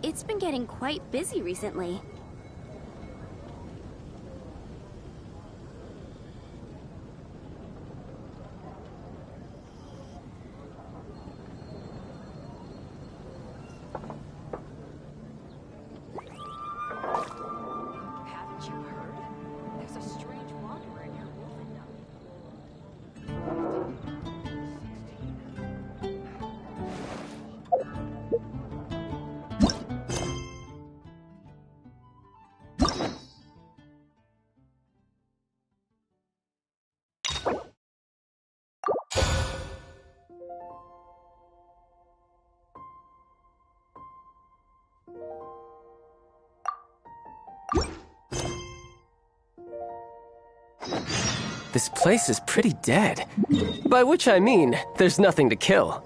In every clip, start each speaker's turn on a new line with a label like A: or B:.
A: It's been getting quite busy recently.
B: Haven't you heard? There's a strange wanderer near Wolfendom.
C: This place is pretty dead. By which I mean, there's nothing to kill.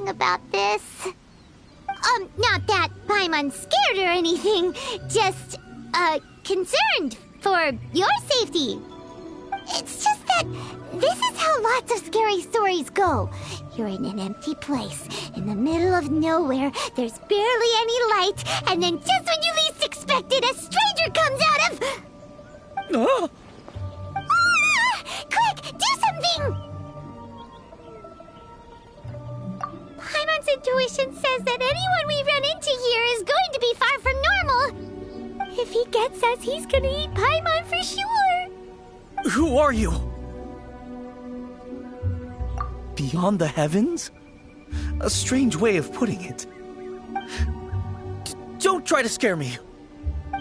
D: About this. Not that Paimon's scared or anything, just, concerned for your safety. It's just that this is how lots of scary stories go. You're in an empty place, in the middle of nowhere, there's barely any light, and then just when you least expect it, a stranger comes out of...
E: Oh!
D: Ah! Quick, do something! Paimon's intuition says that anyone we run into here is going to be far from normal. If he gets us, he's gonna eat Paimon for sure.
E: Who are you? Beyond the heavens? A strange way of putting it. Don't try to scare me.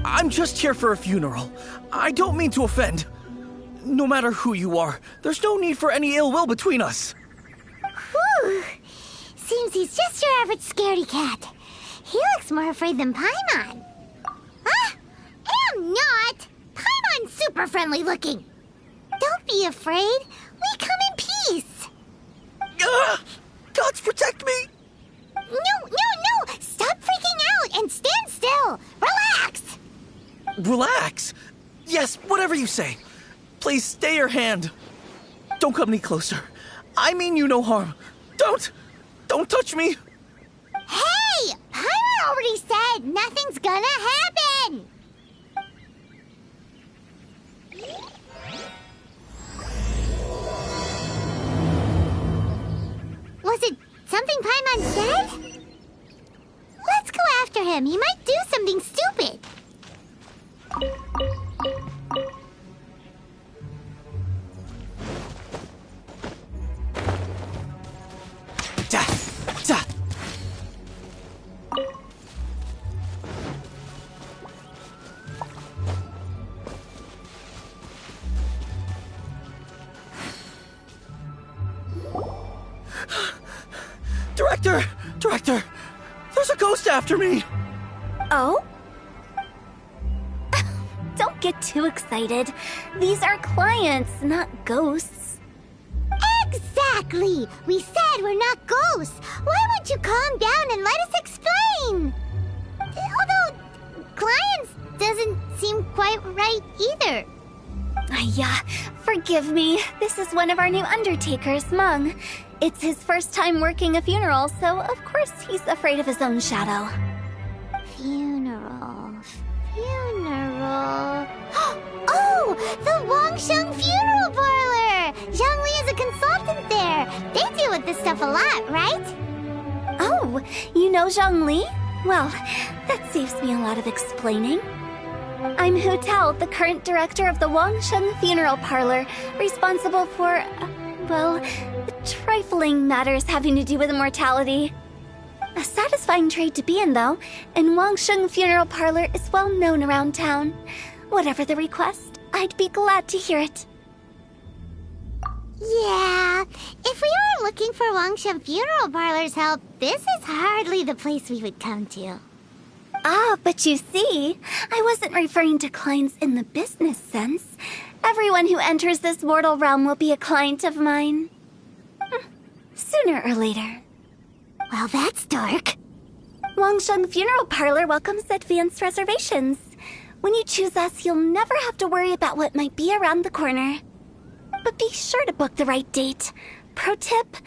E: I'm just here for a funeral. I don't mean to offend. No matter who you are, there's no need for any ill will between us.
D: Whew. Seems he's just your average scaredy cat. He looks more afraid than Paimon. Huh? I'm not! Paimon's super friendly looking. Don't be afraid. We come in peace.
E: Gods protect me!
D: No! Stop freaking out and stand still. Relax.
E: Relax? Yes, whatever you say. Please stay your hand. Don't come any closer. I mean you no harm. Don't touch me!
D: Hey! Paimon already said nothing's gonna happen! Was it something Paimon said? Let's go after him. He might do something stupid.
E: Director! There's a ghost after me!
A: Oh? Don't get get too excited. These are clients, not ghosts.
D: Exactly! We said we're not ghosts! Why won't you calm down and let us explain? Although, clients doesn't seem quite right either.
A: Yeah, forgive me. This is one of our new undertakers, Mung. It's his first time working a funeral, so of course he's afraid of his own shadow.
D: Funeral. Oh! The Wangsheng Funeral Parlor! Zhongli is a consultant there. They deal with this stuff a lot, right?
A: Oh, you know Zhongli? Well, that saves me a lot of explaining. I'm Hu Tao, the current director of the Wangsheng Funeral Parlor, responsible for, well, trifling matters having to do with immortality. A satisfying trade to be in, though, and Wangsheng Funeral Parlor is well known around town. Whatever the request, I'd be glad to hear it.
D: Yeah, if we were looking for Wangsheng Funeral Parlor's help, this is hardly the place we would come to.
A: Ah, but you see, I wasn't referring to clients in the business sense. Everyone who enters this mortal realm will be a client of mine. Sooner or later.
D: Well, that's dark.
A: Wangsheng Funeral Parlor welcomes advanced reservations. When you choose us, you'll never have to worry about what might be around the corner. But be sure to book the right date. Pro tip,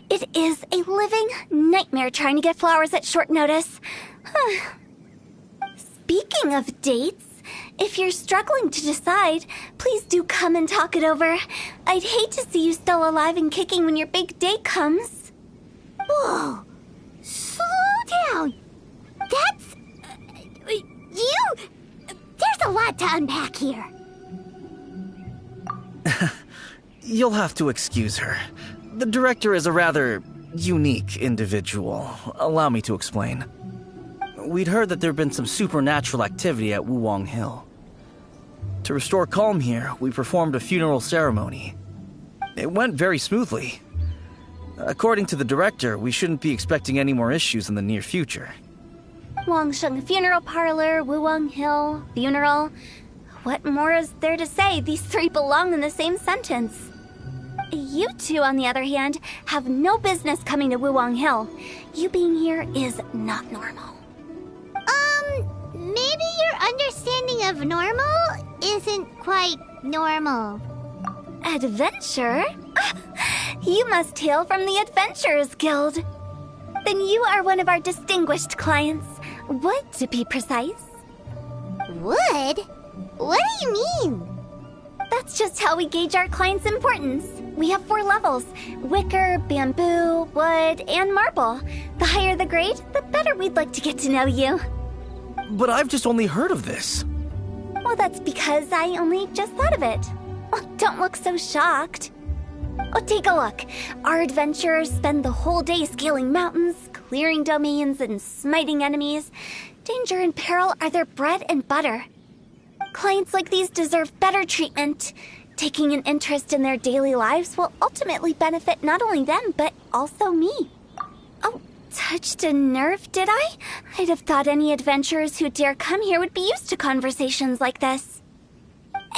A: it is a living nightmare trying to get flowers at short notice. Speaking of dates, if you're struggling to decide, please do come and talk it over. I'd hate to see you still alive and kicking when your big day comes.
D: Whoa! Slow down! That's... you... There's a lot to unpack here.
E: You'll have to excuse her. The director is a rather unique individual. Allow me to explain. We'd heard that there'd been some supernatural activity at Wuwang Hill. To restore calm here, we performed a funeral ceremony. It went very smoothly. According to the director, we shouldn't be expecting any more issues in the near future.
A: Wangsheng Funeral Parlor, Wuwang Hill, funeral. What more is there to say? These three belong in the same sentence. You two, on the other hand, have no business coming to Wuwang Hill. You being here is not normal.
D: Maybe your understanding of normal isn't quite normal.
A: Adventure? You must hail from the Adventurers Guild. Then you are one of our distinguished clients. Wood, to be precise.
D: Wood? What do you mean?
A: That's just how we gauge our clients' importance. We have 4 levels: wicker, bamboo, wood, and marble. The higher the grade, the better we'd like to get to know you.
E: But I've just only heard of this.
A: Well, that's because I only just thought of it. Oh, don't look so shocked. Oh, take a look. Our adventurers spend the whole day scaling mountains, clearing domains, and smiting enemies. Danger and peril are their bread and butter. Clients like these deserve better treatment. Taking an interest in their daily lives will ultimately benefit not only them, but also me. Oh, touched a nerve, did I? I'd have thought any adventurers who dare come here would be used to conversations like this.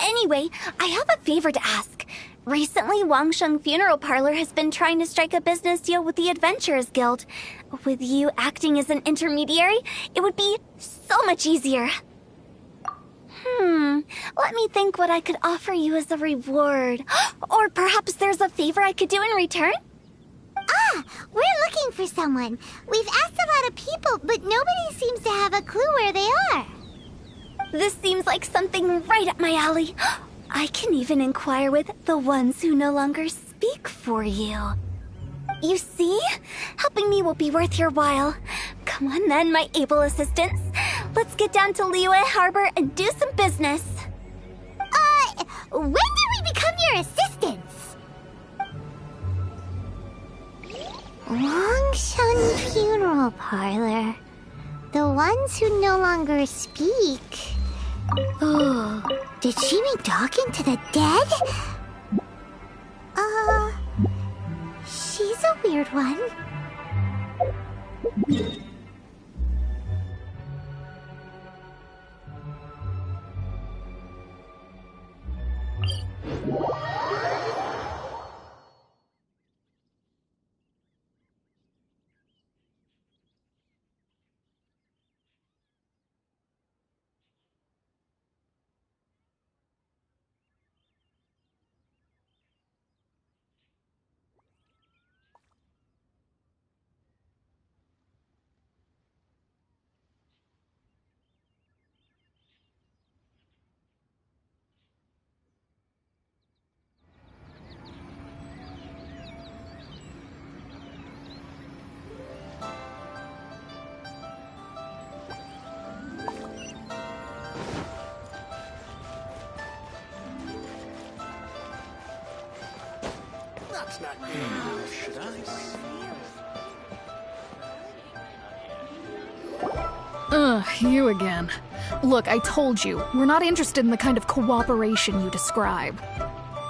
A: Anyway, I have a favor to ask. Recently, Wangsheng Funeral Parlor has been trying to strike a business deal with the Adventurers Guild. With you acting as an intermediary, it would be so much easier. Let me think what I could offer you as a reward. Or perhaps there's a favor I could do in return?
D: We're looking for someone. We've asked a lot of people, but nobody seems to have a clue where they are.
A: This seems like something right up my alley. I can even inquire with the ones who no longer speak for you. You see? Helping me will be worth your while. Come on then, my able assistants. Let's get down to Liyue Harbor and do some business.
D: When did we become your assistants? Wangsheng Funeral Parlor. The ones who no longer speak. Oh, did she mean talking to the dead? She's a weird one.
F: You again. Look, I told you, we're not interested in the kind of cooperation you describe.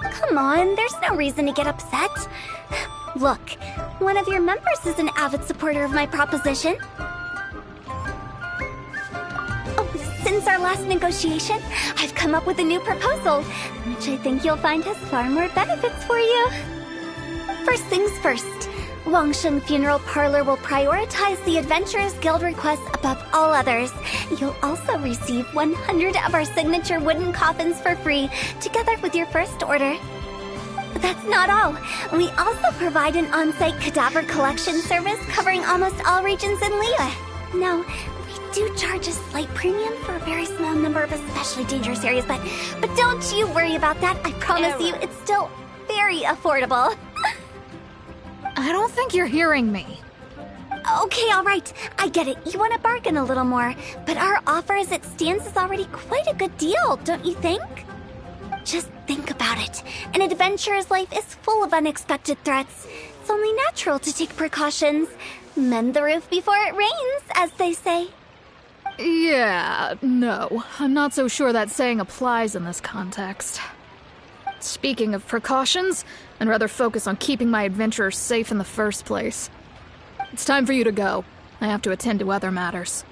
A: Come on, there's no reason to get upset. Look, one of your members is an avid supporter of my proposition. Oh, since our last negotiation, I've come up with a new proposal, which I think you'll find has far more benefits for you. First things first, Wangsheng Funeral Parlor will prioritize the Adventurers Guild requests above all others. You'll also receive 100 of our signature wooden coffins for free, together with your first order. But that's not all. We also provide an on-site cadaver collection service covering almost all regions in Liyue. Now, we do charge a slight premium for a very small number of especially dangerous areas, but don't you worry about that. I promise you, it's still very affordable.
F: I don't think you're hearing me.
A: Okay, all right. I get it. You want to bargain a little more, but our offer as it stands is already quite a good deal, don't you think? Just think about it. An adventurer's life is full of unexpected threats. It's only natural to take precautions. Mend the roof before it rains, as they say.
F: Yeah, no. I'm not so sure that saying applies in this context. Speaking of precautions, I'd rather focus on keeping my adventurers safe in the first place. It's time for you to go. I have to attend to other matters.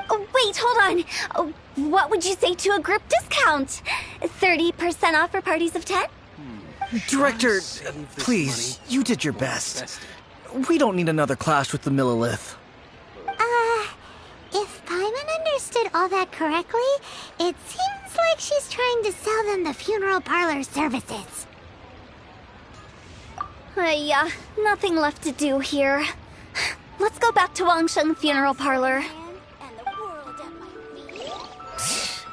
A: Oh, wait, hold on. Oh, what would you say to a group discount? 30% off for parties of 10?
E: Director, please, you did your best. We don't need another clash with the Micless.
D: If Paimon understood all that correctly, it seems like she's trying to sell them the funeral parlor services.
A: Nothing left to do here. Let's go back to Wangsheng Funeral Parlor.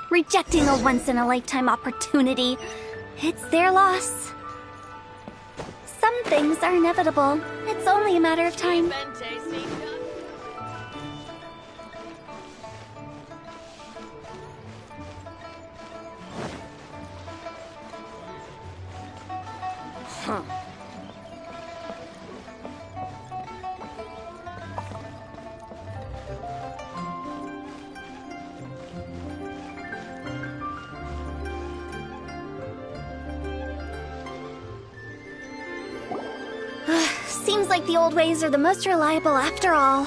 A: Rejecting a once-in-a-lifetime opportunity. It's their loss. Some things are inevitable. It's only a matter of time. Seems like the old ways are the most reliable after all.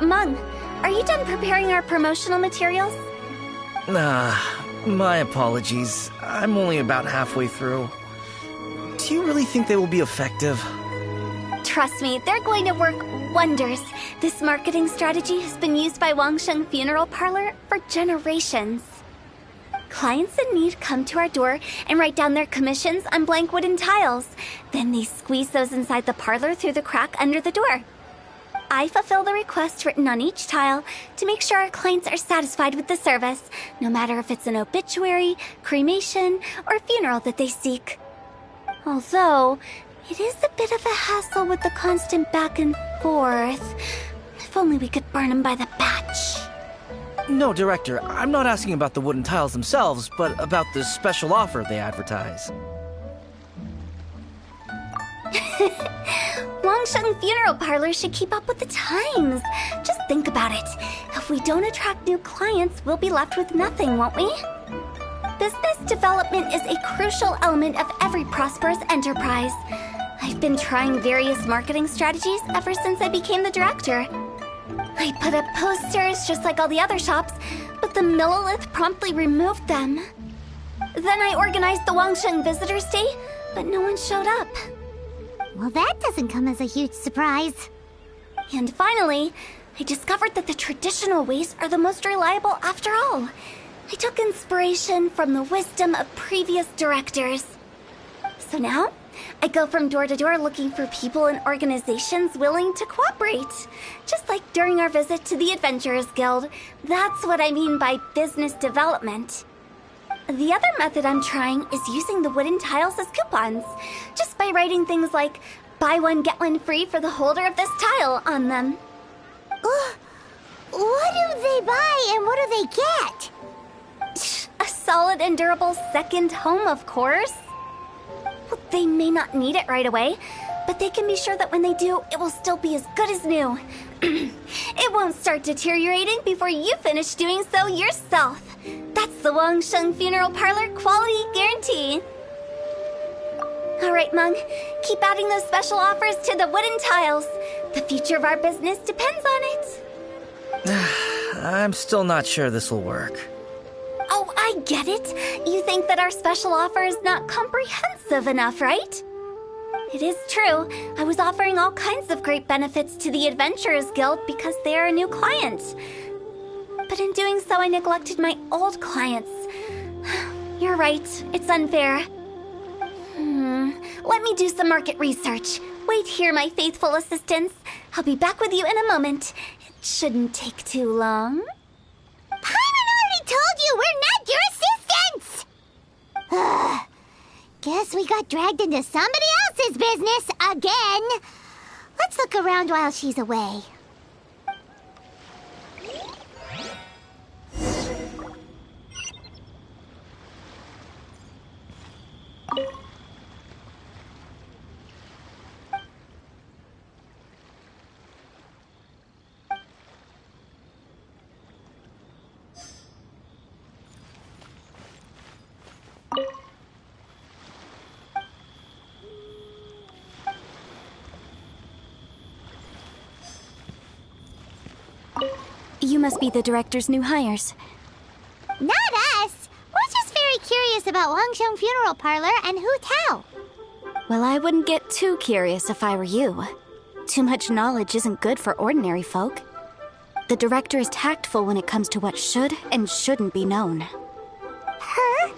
A: Mung, are you done preparing our promotional materials?
E: My apologies. I'm only about halfway through. Do you really think they will be effective?
A: Trust me, they're going to work wonders. This marketing strategy has been used by Wangsheng Funeral Parlor for generations. Clients in need come to our door and write down their commissions on blank wooden tiles. Then they squeeze those inside the parlor through the crack under the door. I fulfill the requests written on each tile to make sure our clients are satisfied with the service, no matter if it's an obituary, cremation, or funeral that they seek. Although, it is a bit of a hassle with the constant back and forth. If only we could burn them by the batch.
E: No, Director, I'm not asking about the wooden tiles themselves, but about the special offer they advertise.
A: Wangsheng Funeral Parlor should keep up with the times. Just think about it. If we don't attract new clients, we'll be left with nothing, won't we? Business development is a crucial element of every prosperous enterprise. I've been trying various marketing strategies ever since I became the director. I put up posters just like all the other shops, but the Millilith promptly removed them. Then I organized the Wangsheng Visitors Day, but no one showed up.
D: Well, that doesn't come as a huge surprise.
A: And finally, I discovered that the traditional ways are the most reliable after all. I took inspiration from the wisdom of previous directors. So now, I go from door to door looking for people and organizations willing to cooperate. Just like during our visit to the Adventurers Guild. That's what I mean by business development. The other method I'm trying is using the wooden tiles as coupons. Just by writing things like, buy one, get one free for the holder of this tile on them.
D: What do they buy and what do they get?
A: A solid and durable second home, of course. Well, they may not need it right away, but they can be sure that when they do, it will still be as good as new. It won't start deteriorating before you finish doing so yourself. That's the Wangsheng Funeral Parlor quality guarantee. All right, Mung, keep adding those special offers to the wooden tiles. The future of our business depends on it.
E: I'm still not sure this will work.
A: Oh, I get it. You think that our special offer is not comprehensive enough, right? It is true. I was offering all kinds of great benefits to the Adventurers Guild because they are a new client. But in doing so, I neglected my old clients. You're right. It's unfair. Let me do some market research. Wait here, my faithful assistants. I'll be back with you in a moment. It shouldn't take too long.
D: Paimon already told you we're not your assistants! Guess we got dragged into somebody else's business again. Let's look around while she's away.
A: You must be the director's new hires.
D: Not us! We're just very curious about Wangsheng Funeral Parlor and Hu Tao.
A: Well, I wouldn't get too curious if I were you. Too much knowledge isn't good for ordinary folk. The director is tactful when it comes to what should and shouldn't be known.
D: Her?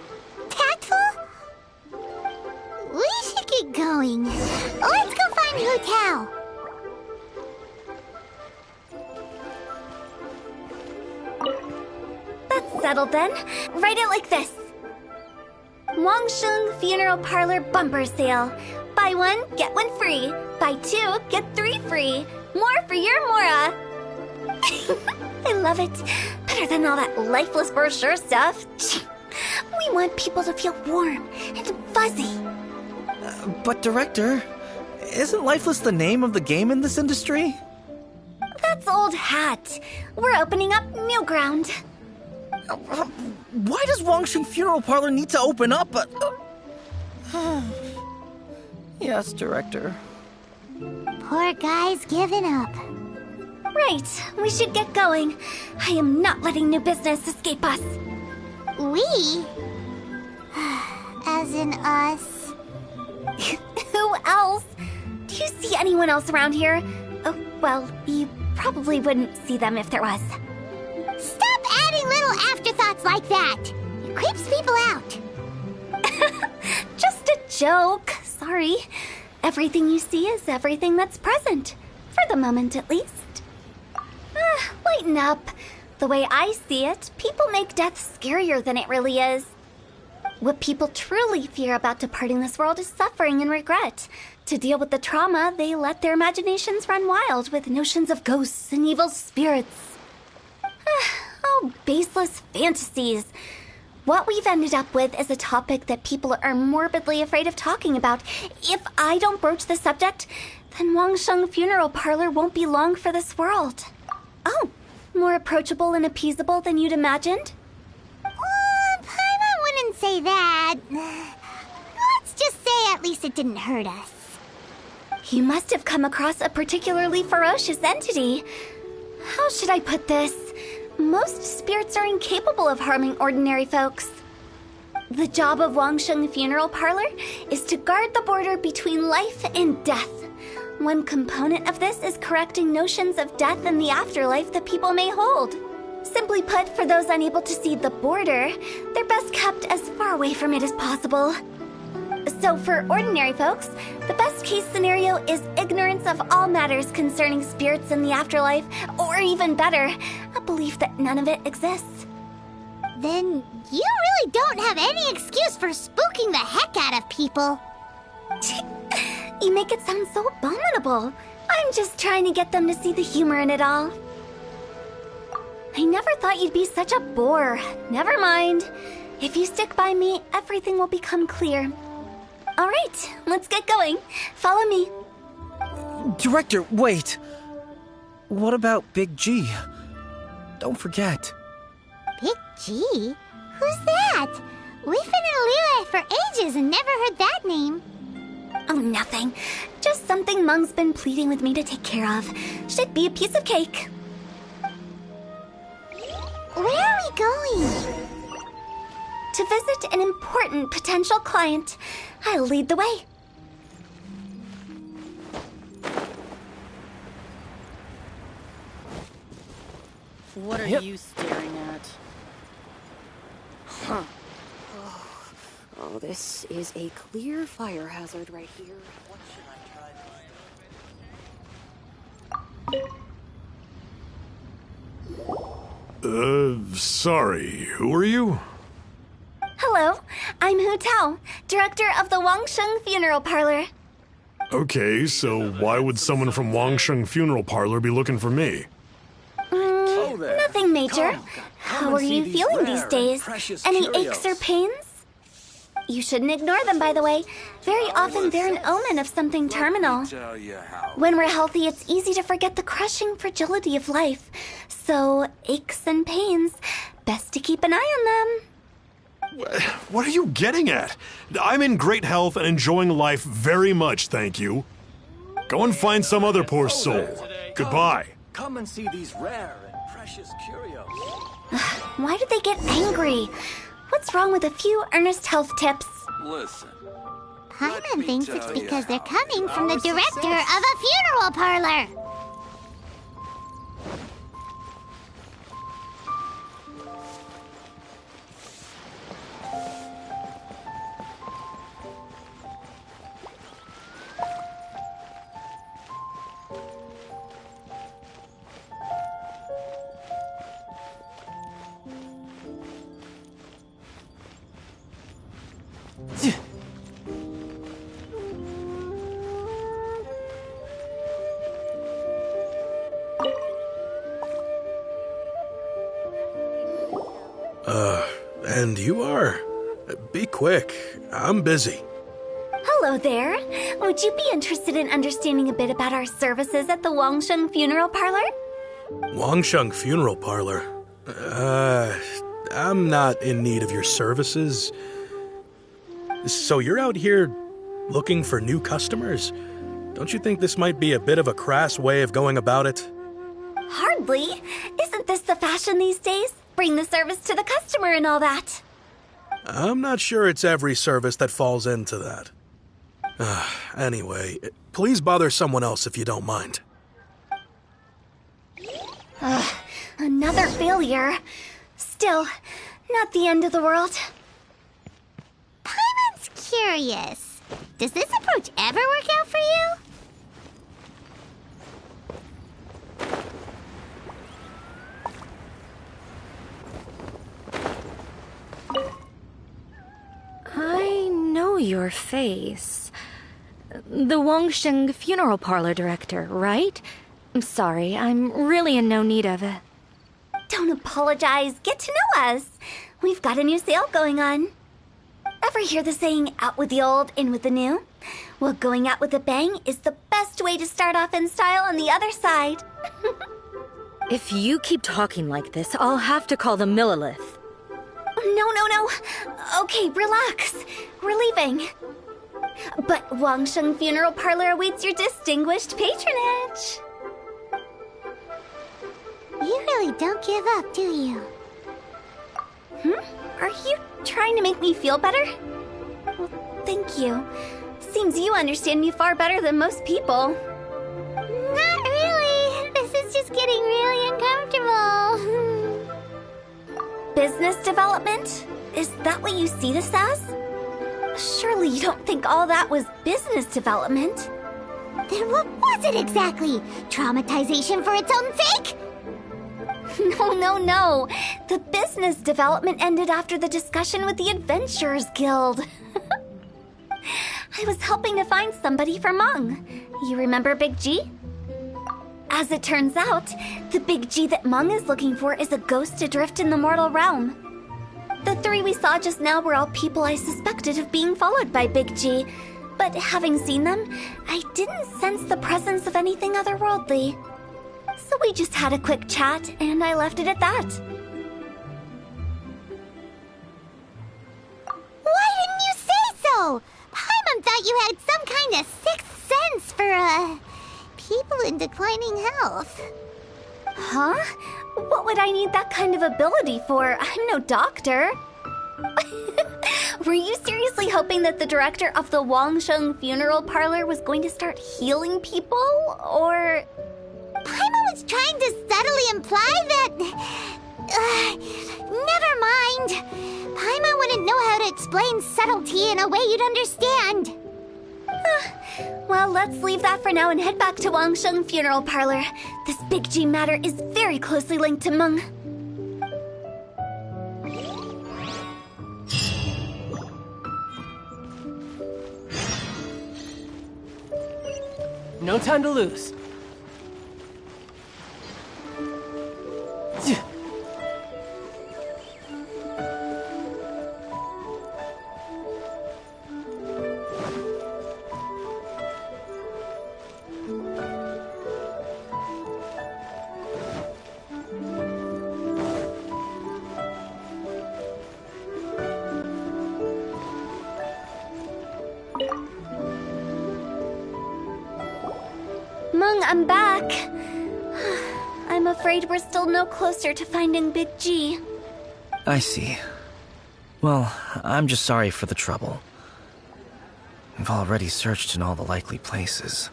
D: Tactful? We should get going. Let's go find Hu Tao.
A: That's settled then. Write it like this. Wangsheng Funeral Parlor Bumper Sale. Buy one, get one free. Buy two, get three free. More for your Mora. I love it. Better than all that lifeless brochure stuff. We want people to feel warm and fuzzy.
E: But Director, isn't Lifeless the name of the game in this industry?
A: That's old hat. We're opening up new ground.
E: Why does Wangsheng Funeral Parlor need to open up? Yes, Director.
D: Poor guy's given up.
A: Right, we should get going. I am not letting new business escape us.
D: We? As in us?
A: Who else? Do you see anyone else around here? Oh, well, you probably wouldn't see them if there was.
D: Stop adding little afterthoughts like that! It creeps people out.
A: Just a joke. Sorry. Everything you see is everything that's present. For the moment, at least. Lighten up. The way I see it, people make death scarier than it really is. What people truly fear about departing this world is suffering and regret. To deal with the trauma, they let their imaginations run wild with notions of ghosts and evil spirits. Oh, baseless fantasies. What we've ended up with is a topic that people are morbidly afraid of talking about. If I don't broach the subject, then Wangsheng Funeral Parlor won't be long for this world. Oh, more approachable and appeasable than you'd imagined?
D: Paimon wouldn't say that. Let's just say at least it didn't hurt us.
A: You must have come across a particularly ferocious entity. How should I put this? Most spirits are incapable of harming ordinary folks. The job of Wangsheng Funeral Parlor is to guard the border between life and death. One component of this is correcting notions of death and the afterlife that people may hold. Simply put, for those unable to see the border, they're best kept as far away from it as possible. So for ordinary folks, the best case scenario is ignorance of all matters concerning spirits in the afterlife, or even better, a belief that none of it exists.
D: Then you really don't have any excuse for spooking the heck out of people.
A: You make it sound so abominable. I'm just trying to get them to see the humor in it all. I never thought you'd be such a bore. Never mind. If you stick by me, everything will become clear. All right, let's get going. Follow me.
E: Director, wait. What about Big G? Don't forget.
D: Big G? Who's that? We've been in Liyue for ages and never heard that name.
A: Oh, nothing. Just something Mung's been pleading with me to take care of. Should be a piece of cake.
D: Where are we going?
A: To visit an important potential client. I'll lead the way.
B: What are you staring at? Huh. Oh, this is a clear fire hazard right here. What should I try?
G: Sorry, who are you?
A: Hello, I'm Hu Tao, director of the Wangsheng Funeral Parlor.
G: Okay, so why would someone from Wangsheng Funeral Parlor be looking for me?
A: Nothing major. How are you feeling these days? Any aches or pains? You shouldn't ignore them, by the way. Very often they're an omen of something terminal. When we're healthy, it's easy to forget the crushing fragility of life. So, aches and pains, best to keep an eye on them.
G: What are you getting at? I'm in great health and enjoying life very much, thank you. Go and find some other poor soul. Goodbye.
H: Come and see these rare and precious curios.
A: Why did they get angry? What's wrong with a few earnest health tips?
H: Listen.
D: Paimon thinks it's because they're coming from the director of a funeral parlor.
I: And you are? Be quick. I'm busy.
A: Hello there. Would you be interested in understanding a bit about our services at the Wangsheng Funeral Parlor?
I: Wangsheng Funeral Parlor? I'm not in need of your services. So you're out here looking for new customers? Don't you think this might be a bit of a crass way of going about it?
A: Hardly. Isn't this the fashion these days? Bring the service to the customer and all that.
I: I'm not sure it's every service that falls into that. Anyway, please bother someone else if you don't mind.
A: Another failure. Still, not the end of the world.
D: Paimon's curious. Does this approach ever work out for you?
J: I know your face. The Wangsheng Funeral Parlor director, right? I'm sorry, I'm really in no need of it.
A: Don't apologize. Get to know us. We've got a new sale going on. Ever hear the saying, out with the old, in with the new? Well, going out with a bang is the best way to start off in style on the other side.
J: If you keep talking like this, I'll have to call the Micless.
A: No. Okay, relax. We're leaving. But Wangsheng Funeral Parlor awaits your distinguished patronage.
D: You really don't give up, do you?
A: Hmm? Are you trying to make me feel better? Well, thank you. Seems you understand me far better than most people.
D: Not really. This is just getting really uncomfortable.
A: Business development? Is that what you see this as? Surely you don't think all that was business development?
D: Then what was it exactly? Traumatization for its own sake?
A: No. The business development ended after the discussion with the Adventurers Guild. I was helping to find somebody for Mung. You remember Big G? As it turns out, the Big G that Mung is looking for is a ghost adrift in the mortal realm. The three we saw just now were all people I suspected of being followed by Big G, but having seen them, I didn't sense the presence of anything otherworldly. So we just had a quick chat, and I left it at that.
D: Why didn't you say so? Paimon thought you had some kind of sixth sense for, people in declining health.
A: Huh? What would I need that kind of ability for? I'm no doctor. Were you seriously hoping that the director of the Wangsheng Funeral Parlor was going to start healing people, or...?
D: Paimon was trying to subtly imply that... never mind. Paimon wouldn't know how to explain subtlety in a way you'd understand.
A: Well, let's leave that for now and head back to Wangsheng Funeral Parlor. This Big G matter is very closely linked to Meng.
C: No time to lose.
A: Meng, I'm back. I'm afraid we're still no closer to finding Big G.
E: I see. Well, I'm just sorry for the trouble. We've already searched in all the likely places.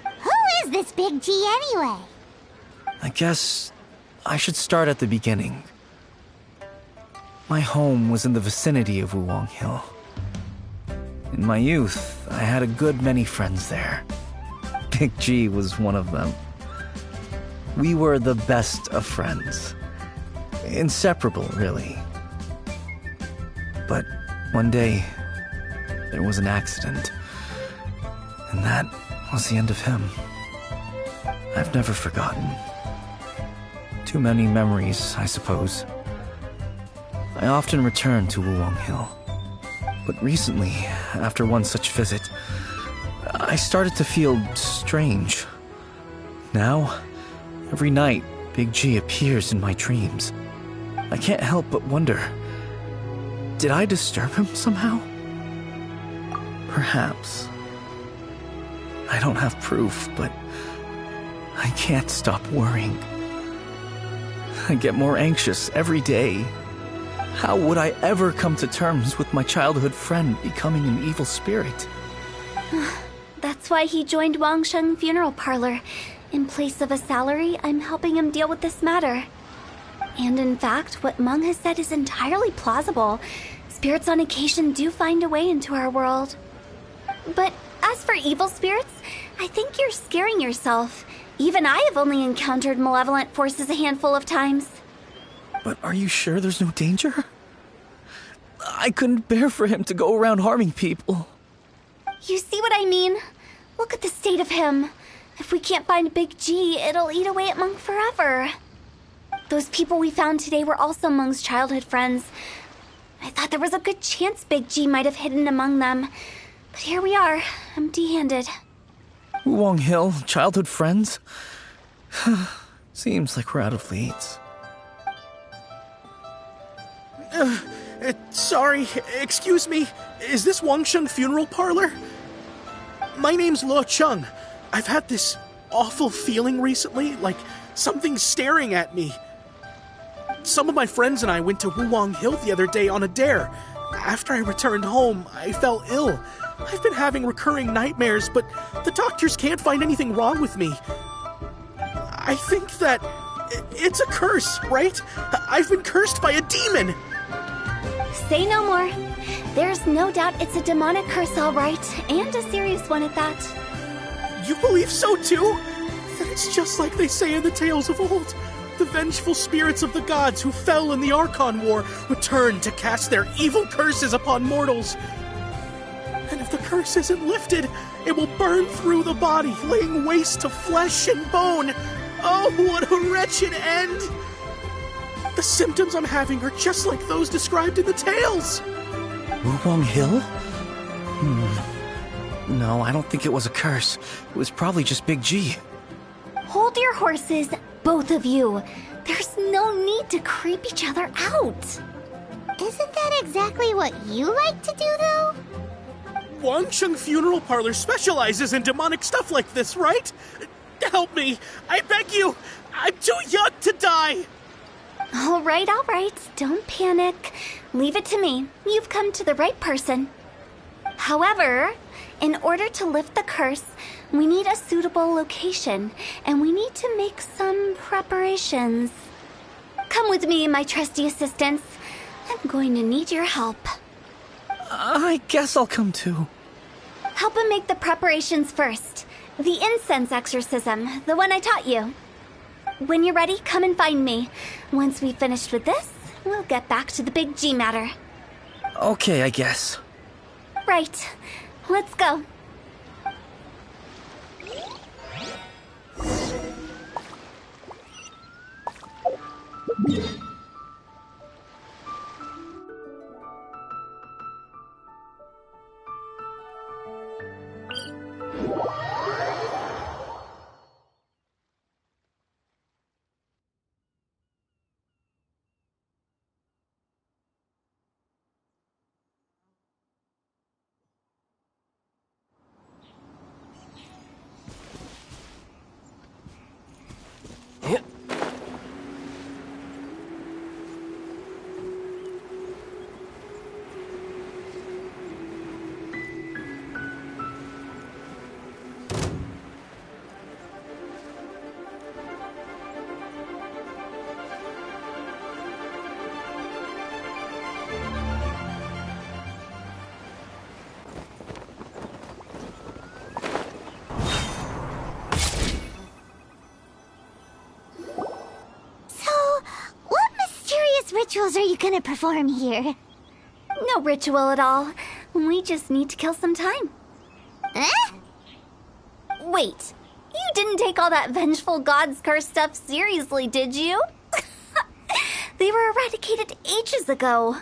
D: Who is this Big G anyway?
E: I guess I should start at the beginning. My home was in the vicinity of Wuwang Hill. In my youth, I had a good many friends there. Big G was one of them. We were the best of friends. Inseparable, really. But one day, there was an accident. And that was the end of him. I've never forgotten. Too many memories, I suppose. I often return to Wuwang Hill. But recently, after one such visit, I started to feel strange. Now, every night, Big G appears in my dreams. I can't help but wonder, did I disturb him somehow? Perhaps. I don't have proof, but I can't stop worrying. I get more anxious every day. How would I ever come to terms with my childhood friend becoming an evil spirit?
A: That's why he joined Wangsheng Funeral Parlor. In place of a salary, I'm helping him deal with this matter. And in fact, what Meng has said is entirely plausible. Spirits on occasion do find a way into our world. But as for evil spirits, I think you're scaring yourself. Even I have only encountered malevolent forces a handful of times.
E: But are you sure there's no danger? I couldn't bear for him to go around harming people.
A: You see what I mean? Look at the state of him. If we can't find Big G, it'll eat away at Meng forever. Those people we found today were also Meng's childhood friends. I thought there was a good chance Big G might have hidden among them. But here we are, empty-handed.
E: Wuwang Hill, childhood friends? Seems like we're out of leads.
K: Sorry, excuse me. Is this Wangsheng Funeral Parlor? My name's Luo Chung. I've had this awful feeling recently, like something's staring at me. Some of my friends and I went to Wuwang Hill the other day on a dare. After I returned home, I fell ill. I've been having recurring nightmares, but the doctors can't find anything wrong with me. I think that it's a curse, right? I've been cursed by a demon.
A: Say no more. There's no doubt it's a demonic curse, all right, and a serious one at that.
K: You believe so too? Then it's just like they say in the tales of old. The vengeful spirits of the gods who fell in the Archon War return to cast their evil curses upon mortals. And if the curse isn't lifted, it will burn through the body, laying waste to flesh and bone. Oh, what a wretched end! The symptoms I'm having are just like those described in the tales.
E: Wuwang Hill? No, I don't think it was a curse. It was probably just Big G.
A: Hold your horses, both of you. There's no need to creep each other out.
D: Isn't that exactly what you like to do, though?
K: Wangsheng Funeral Parlor specializes in demonic stuff like this, right? Help me! I beg you! I'm too young to die!
A: All right. Don't panic. Leave it to me. You've come to the right person. However, in order to lift the curse, we need a suitable location, and we need to make some preparations. Come with me, my trusty assistants. I'm going to need your help.
E: I guess I'll come too.
A: Help him make the preparations first. The incense exorcism, the one I taught you. When you're ready, come and find me. Once we've finished with this, we'll get back to the Big G matter.
E: Okay, I guess.
A: Right. Let's go.
D: Rituals are you gonna perform here?
A: No ritual at all. We just need to kill some time.
D: Eh?
A: Wait, you didn't take all that vengeful god's curse stuff seriously, did you? They were eradicated ages ago.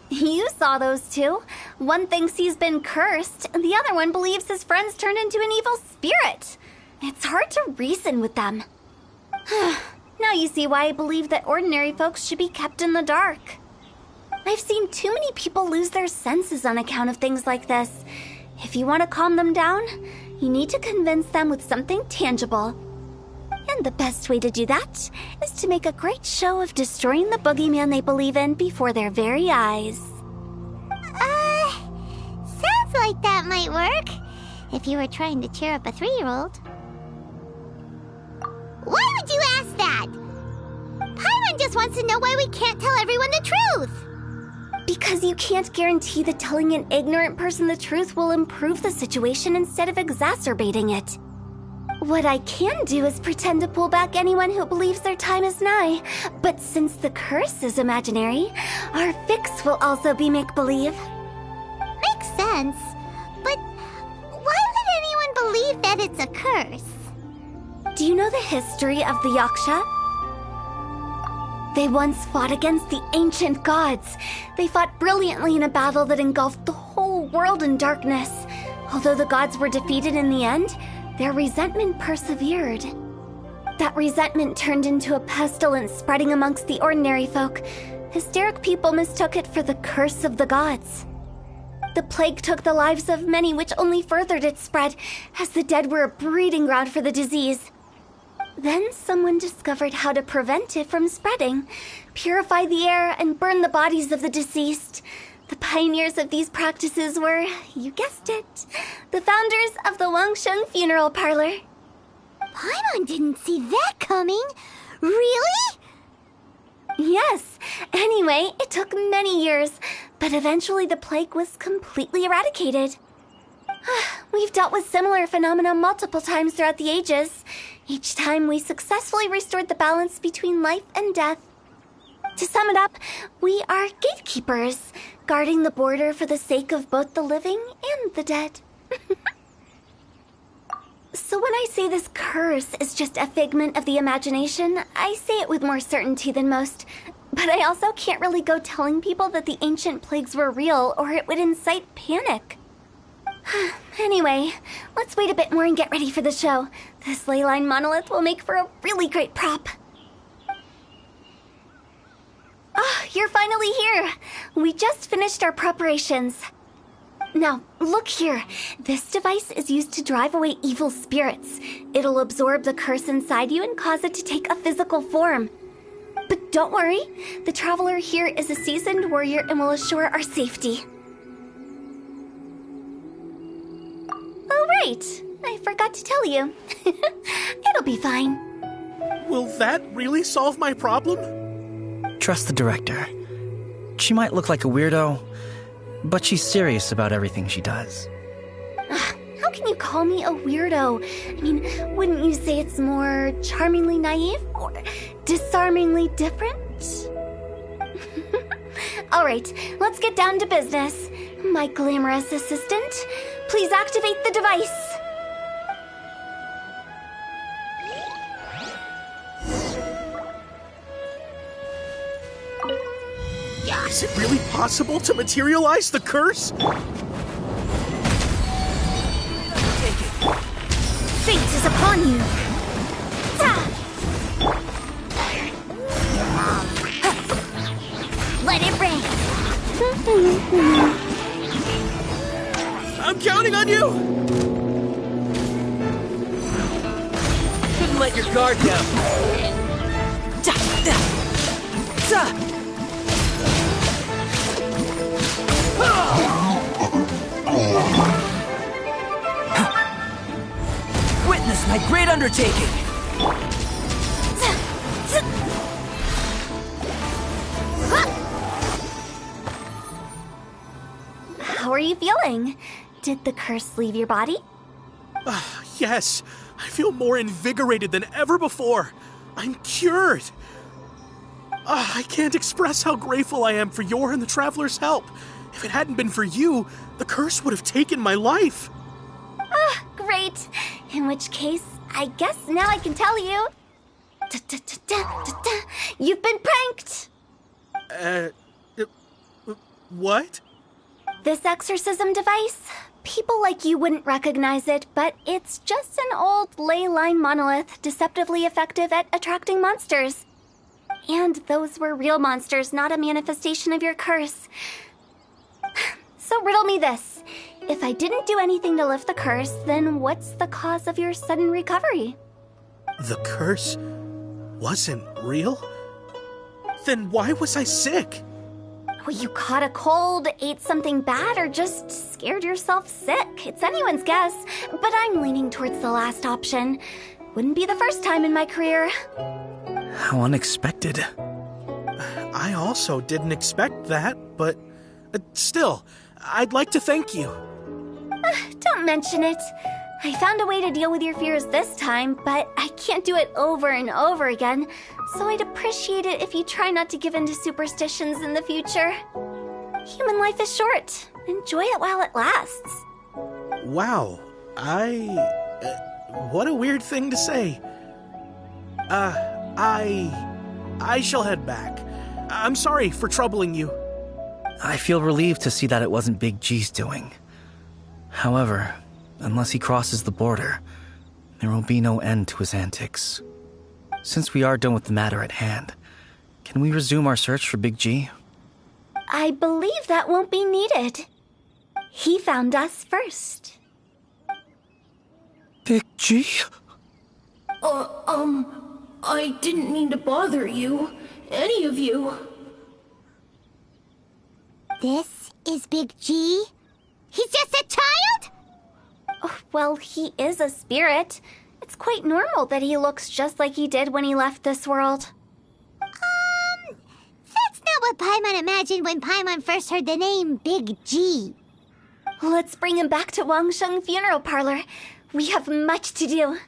A: You saw those two. One thinks he's been cursed, and the other one believes his friends turned into an evil spirit. It's hard to reason with them. Now you see why I believe that ordinary folks should be kept in the dark. I've seen too many people lose their senses on account of things like this. If you want to calm them down, you need to convince them with something tangible. And the best way to do that is to make a great show of destroying the boogeyman they believe in before their very eyes.
D: Sounds like that might work. If you were trying to cheer up a 3-year-old. Why would you ask that? Paimon just wants to know why we can't tell everyone the truth.
A: Because you can't guarantee that telling an ignorant person the truth will improve the situation instead of exacerbating it. What I can do is pretend to pull back anyone who believes their time is nigh. But since the curse is imaginary, our fix will also be make-believe.
D: Makes sense. But why would anyone believe that it's a curse?
A: Do you know the history of the Yaksha? They once fought against the ancient gods. They fought brilliantly in a battle that engulfed the whole world in darkness. Although the gods were defeated in the end, their resentment persevered. That resentment turned into a pestilence spreading amongst the ordinary folk. Hysteric people mistook it for the curse of the gods. The plague took the lives of many, which only furthered its spread, as the dead were a breeding ground for the disease. Then someone discovered how to prevent it from spreading, purify the air, and burn the bodies of the deceased. The pioneers of these practices were, you guessed it, the founders of the Wangsheng Funeral Parlor.
D: Paimon didn't see that coming. Really?
A: Yes. Anyway, it took many years, but eventually the plague was completely eradicated. We've dealt with similar phenomena multiple times throughout the ages. Each time we successfully restored the balance between life and death. To sum it up, we are gatekeepers, guarding the border for the sake of both the living and the dead. So when I say this curse is just a figment of the imagination, I say it with more certainty than most. But I also can't really go telling people that the ancient plagues were real, or it would incite panic. Anyway, let's wait a bit more and get ready for the show. This ley line monolith will make for a really great prop. Ah, you're finally here. We just finished our preparations. Now, look here. This device is used to drive away evil spirits. It'll absorb the curse inside you and cause it to take a physical form. But don't worry, the traveler here is a seasoned warrior and will assure our safety. Oh, right. I forgot to tell you. It'll be fine.
K: Will that really solve my problem?
E: Trust the director. She might look like a weirdo, but she's serious about everything she does.
A: How can you call me a weirdo? I mean, wouldn't you say it's more charmingly naive or disarmingly different? All right, let's get down to business. My glamorous assistant, please activate the device.
K: Is it really possible to materialize the curse?
D: Fate is upon you. Let it rain.
K: I'm counting on you!
C: Couldn't let your guard down. Witness my great undertaking!
A: How are you feeling? Did the curse leave your body?
K: Yes, I feel more invigorated than ever before. I'm cured. I can't express how grateful I am for your and the Traveler's help. If it hadn't been for you, the curse would have taken my life.
A: Great. In which case, I guess now I can tell you. You've been pranked!
K: What?
A: This exorcism device? People like you wouldn't recognize it, but it's just an old ley line monolith deceptively effective at attracting monsters. And those were real monsters, not a manifestation of your curse. So riddle me this. If I didn't do anything to lift the curse, then what's the cause of your sudden recovery?
K: The curse wasn't real? Then why was I sick?
A: Well, you caught a cold, ate something bad, or just scared yourself sick. It's anyone's guess, but I'm leaning towards the last option. Wouldn't be the first time in my career.
E: How unexpected.
K: I also didn't expect that, but still, I'd like to thank you.
A: Don't mention it. I found a way to deal with your fears this time, but I can't do it over and over again, so I'd appreciate it if you try not to give in to superstitions in the future. Human life is short. Enjoy it while it lasts.
K: Wow, what a weird thing to say. I shall head back. I'm sorry for troubling you.
E: I feel relieved to see that it wasn't Big G's doing. However, unless he crosses the border, there will be no end to his antics. Since we are done with the matter at hand, can we resume our search for Big G?
A: I believe that won't be needed. He found us first.
E: Big G?
L: I didn't mean to bother you. Any of you.
D: This is Big G? He's just a child?
A: Oh, well, he is a spirit. It's quite normal that he looks just like he did when he left this world.
D: That's not what Paimon imagined when Paimon first heard the name Big G.
A: Let's bring him back to Wangsheng Funeral Parlor. We have much to do.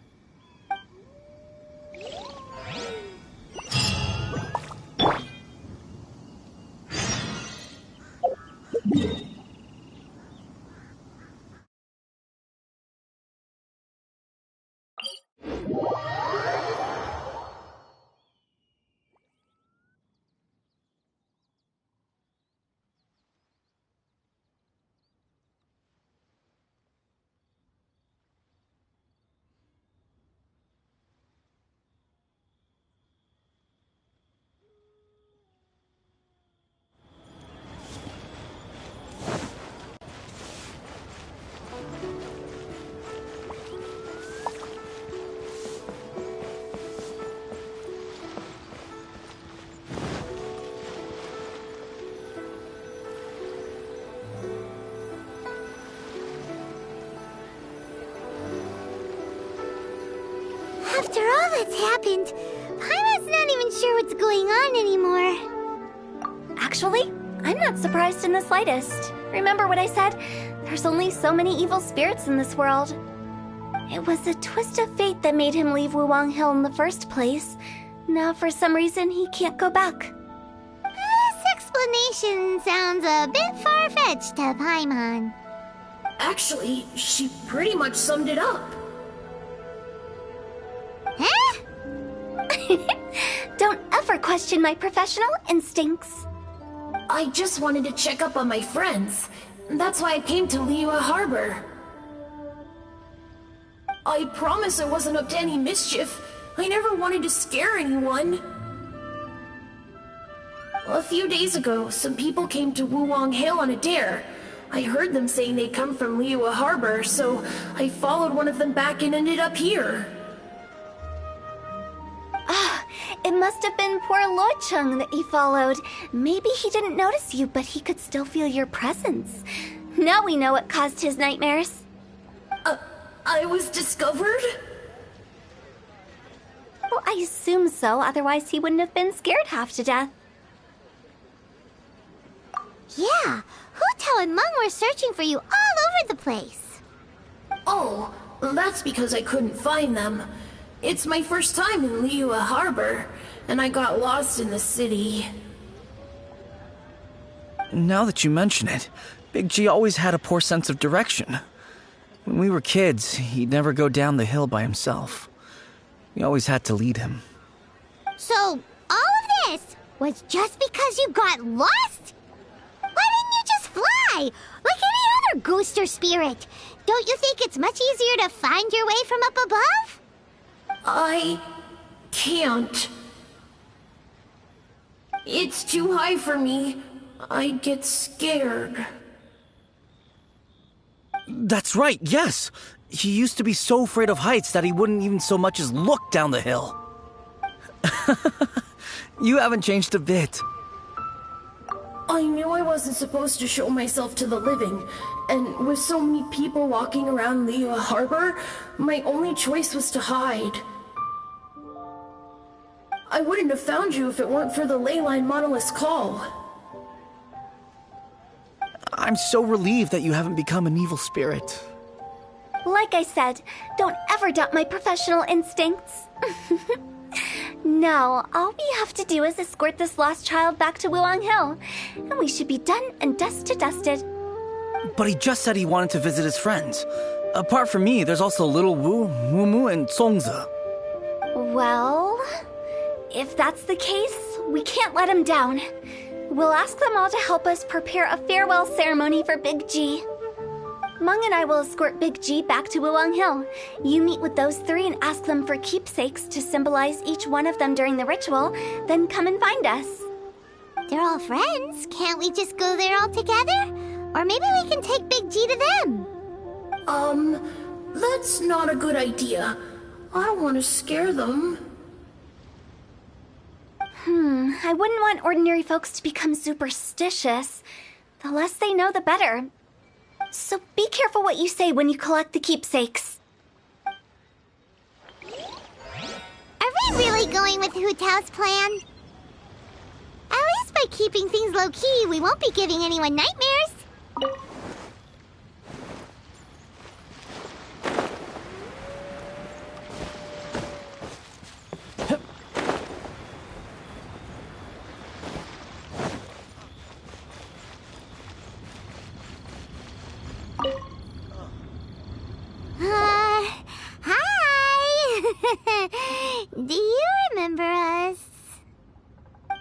D: After all that's happened, Paimon's not even sure what's going on anymore.
A: Actually, I'm not surprised in the slightest. Remember what I said? There's only so many evil spirits in this world. It was a twist of fate that made him leave Wuwang Hill in the first place. Now, for some reason, he can't go back.
D: This explanation sounds a bit far-fetched to Paimon.
L: Actually, she pretty much summed it up.
D: Huh?
A: Don't ever question my professional instincts.
L: I just wanted to check up on my friends. That's why I came to Liyue Harbor. I promise I wasn't up to any mischief. I never wanted to scare anyone. A few days ago, some people came to Wuwang Hill on a dare. I heard them saying they'd come from Liyue Harbor, so I followed one of them back and ended up here.
A: It must have been poor Luocheng that he followed. Maybe he didn't notice you, but he could still feel your presence. Now we know what caused his nightmares.
L: I was discovered?
A: Well, I assume so, otherwise he wouldn't have been scared half to death.
D: Yeah, Hu and Meng were searching for you all over the place.
L: Oh, that's because I couldn't find them. It's my first time in Liyue Harbor, and I got lost in the city.
E: Now that you mention it, Big G always had a poor sense of direction. When we were kids, he'd never go down the hill by himself. We always had to lead him.
D: So, all of this was just because you got lost? Why didn't you just fly? Like any other ghost or spirit? Don't you think it's much easier to find your way from up above?
L: I can't. It's too high for me. I get scared.
E: That's right, yes! He used to be so afraid of heights that he wouldn't even so much as look down the hill. You haven't changed a bit.
L: I knew I wasn't supposed to show myself to the living, and with so many people walking around Liyue Harbor, my only choice was to hide. I wouldn't have found you if it weren't for the Leyline Monolith's call.
E: I'm so relieved that you haven't become an evil spirit.
A: Like I said, don't ever doubt my professional instincts. Now, all we have to do is escort this lost child back to Wuwang Hill, and we should be done and dusted.
E: But he just said he wanted to visit his friends. Apart from me, there's also Little Wu, Mumu, and Songze.
A: Well, if that's the case, we can't let him down. We'll ask them all to help us prepare a farewell ceremony for Big G. Meng and I will escort Big G back to Wuwang Hill. You meet with those three and ask them for keepsakes to symbolize each one of them during the ritual, then come and find us.
D: They're all friends. Can't we just go there all together? Or maybe we can take Big G to them.
L: That's not a good idea. I don't want to scare them.
A: I wouldn't want ordinary folks to become superstitious. The less they know, the better. So be careful what you say when you collect the keepsakes.
D: Are we really going with Hu Tao's plan? At least by keeping things low-key, we won't be giving anyone nightmares. Hi! Do you remember us?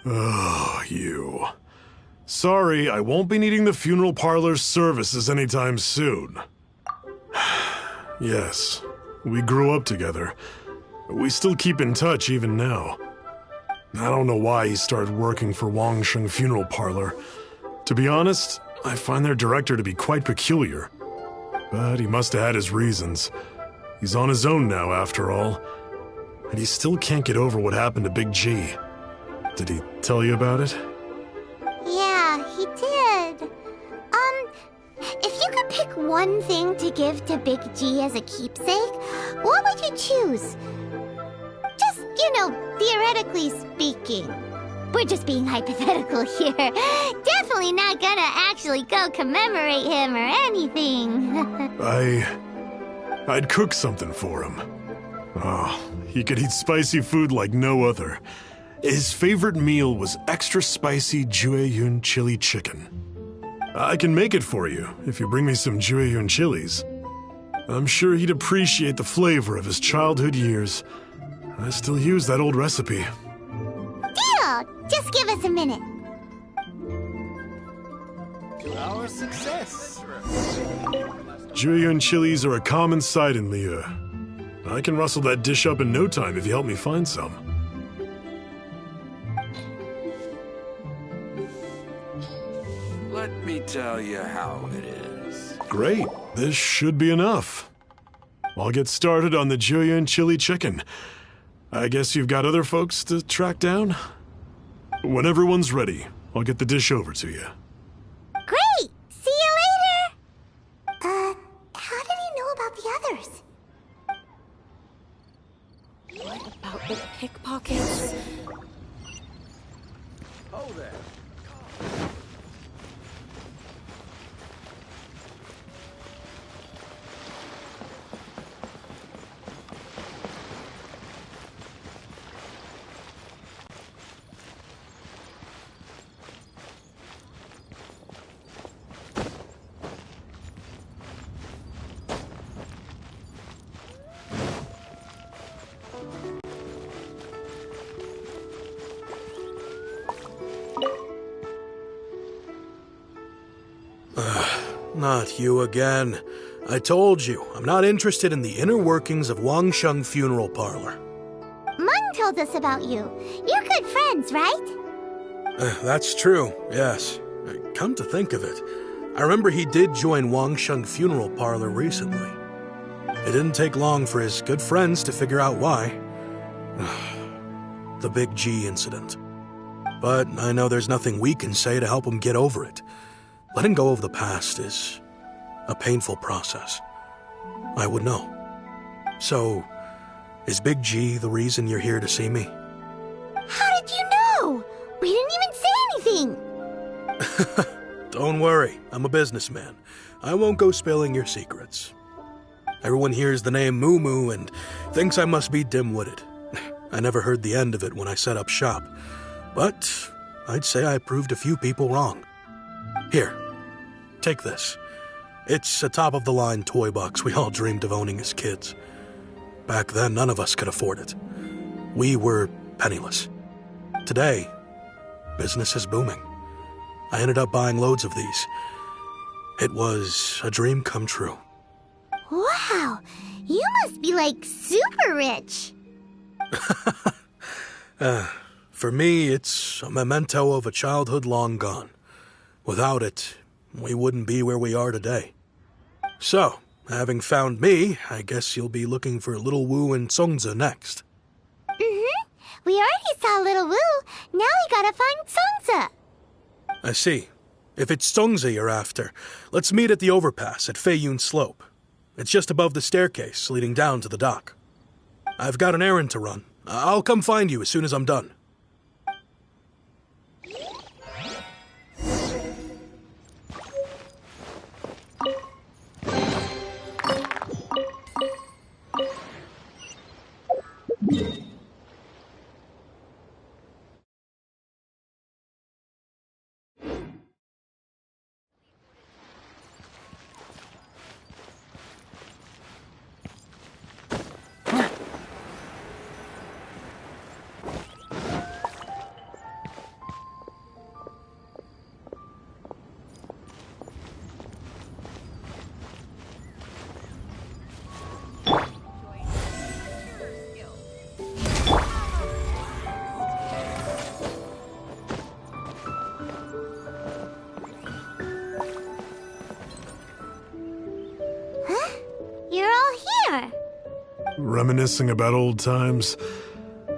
G: Oh, you. Sorry, I won't be needing the funeral parlor's services anytime soon. Yes, we grew up together. We still keep in touch even now. I don't know why he started working for Wangsheng Funeral Parlor. To be honest, I find their director to be quite peculiar. But he must have had his reasons. He's on his own now, after all. And he still can't get over what happened to Big G. Did he tell you about it?
D: Yeah, he did. If you could pick one thing to give to Big G as a keepsake, what would you choose? Just, theoretically speaking. We're just being hypothetical here. Definitely not gonna actually go commemorate him or anything.
G: I'd cook something for him. Oh, he could eat spicy food like no other. His favorite meal was extra spicy Jueyun chili chicken. I can make it for you if you bring me some Jueyun chilies. I'm sure he'd appreciate the flavor of his childhood years. I still use that old recipe.
D: Deal! Just give us a minute.
H: To our success.
G: Jueyun chilies are a common sight in Liu. I can rustle that dish up in no time if you help me find some.
H: Let me tell you how it is.
G: Great, this should be enough. I'll get started on the Jueyun chili chicken. I guess you've got other folks to track down? When everyone's ready, I'll get the dish over to you.
D: Great! See you later! How did he know about the others?
B: What about the pickpockets?
H: Oh there.
I: Not you again. I told you, I'm not interested in the inner workings of Wangsheng Funeral Parlor.
D: Mung told us about you. You're good friends, right?
I: That's true, yes. Come to think of it, I remember he did join Wangsheng Funeral Parlor recently. It didn't take long for his good friends to figure out why. The Big G incident. But I know there's nothing we can say to help him get over it. Letting go of the past is a painful process. I would know. So, is Big G the reason you're here to see me?
D: How did you know? We didn't even say anything.
I: Don't worry, I'm a businessman. I won't go spilling your secrets. Everyone hears the name Moo Moo and thinks I must be dim-witted. I never heard the end of it when I set up shop. But I'd say I proved a few people wrong. Here, take this. It's a top-of-the-line toy box we all dreamed of owning as kids. Back then, none of us could afford it. We were penniless. Today, business is booming. I ended up buying loads of these. It was a dream come true.
D: Wow, you must be like super rich.
I: For me, it's a memento of a childhood long gone. Without it, we wouldn't be where we are today. So, Having found me, I guess you'll be looking for Little Wu and Songza next.
D: Mm-hmm. We already saw Little Wu. Now we gotta find Songza.
I: I see. If it's Songza you're after, let's meet at the overpass at Feiyun Slope. It's just above the staircase leading down to the dock. I've got an errand to run. I'll come find you as soon as I'm done.
D: You're all here.
G: Reminiscing about old times,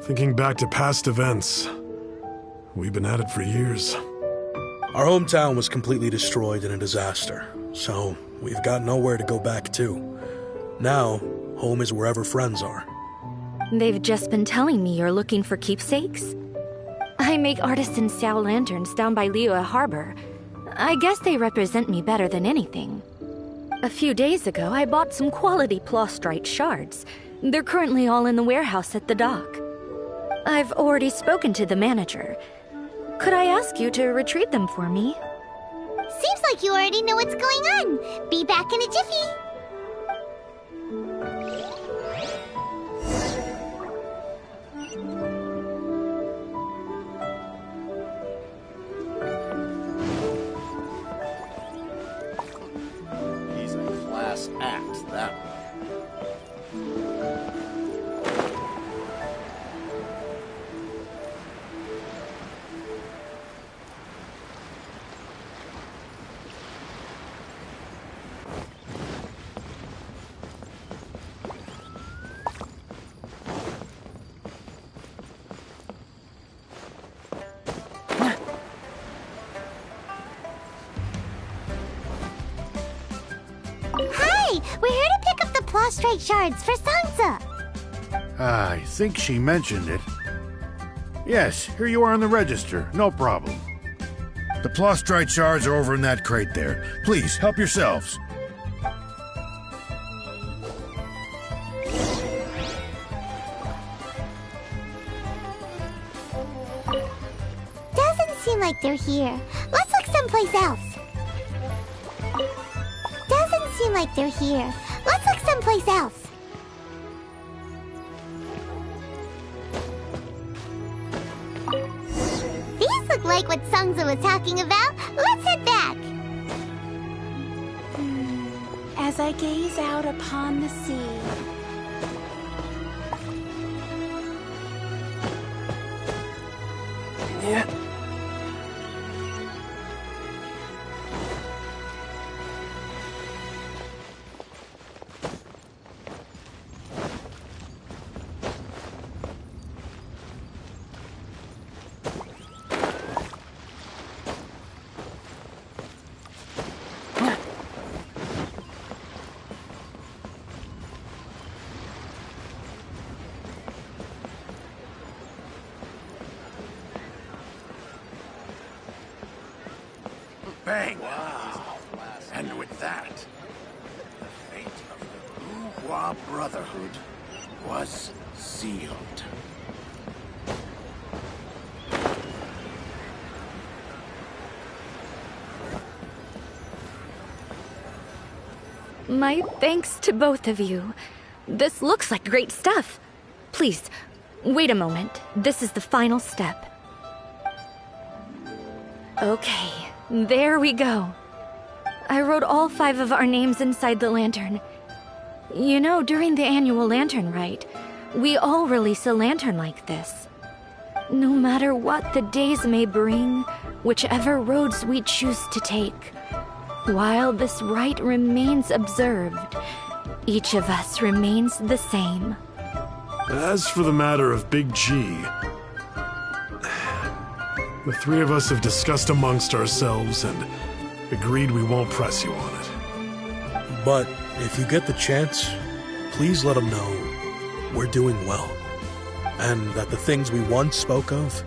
G: thinking back to past events. We've been at it for years.
I: Our hometown was completely destroyed in a disaster, so we've got nowhere to go back to. Now, home is wherever friends are.
J: They've just been telling me you're looking for keepsakes. I make artisan Sao lanterns down by Liyue Harbor. I guess they represent me better than anything. A few days ago, I bought some quality plastrite shards. They're currently all in the warehouse at the dock. I've already spoken to the manager. Could I ask you to retrieve them for me?
D: Seems like you already know what's going on. Be back in a jiffy.
M: He's a class act, that one.
D: Hi, we're here to pick up the plastrite shards for Songza.
N: I think she mentioned it. Yes, here you are on the register. No problem. The plastrite shards are over in that crate there. Please, help yourselves.
D: Doesn't seem like they're here. Let's look someplace else. Doesn't seem like they're here. Let's look someplace else. These look like what Songza was talking about. Let's head back.
O: As I gaze out upon the sea,
C: Yeah.
N: Bang! Wow. And with that, the fate of the Wuhua Brotherhood was sealed.
J: My thanks to both of you. This looks like great stuff. Please, wait a moment. This is the final step. Okay, there we go. I wrote all 5 of our names inside the lantern. You know, during the annual lantern rite, we all release a lantern like this. No matter what the days may bring, whichever roads we choose to take, While this rite remains observed, each of us remains the same.
G: As for the matter of Big G, the three of us have discussed amongst ourselves and agreed we won't press you on it.
I: But if you get the chance, please let him know we're doing well, and that the things we once spoke of,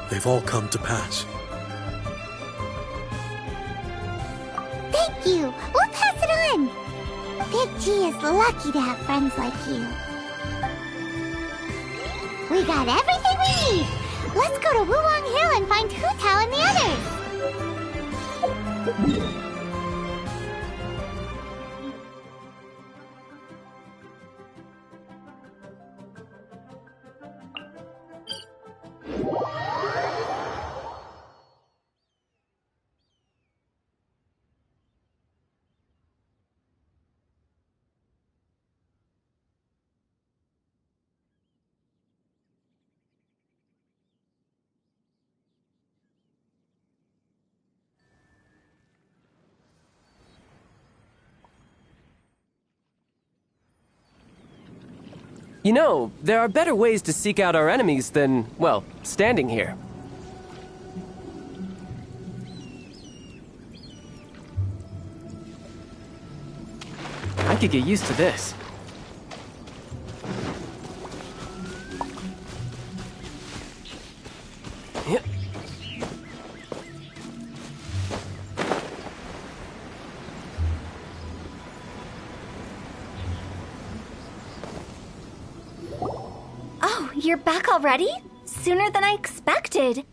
I: they've all come to pass.
D: Thank you! We'll pass it on! Big G is lucky to have friends like you. We got everything we need! Let's go to Wulong Hill and find Hu Tao and the others!
C: You know, there are better ways to seek out our enemies than, well, standing here. I could get used to this. Yep.
A: Oh, you're back already? Sooner than I expected.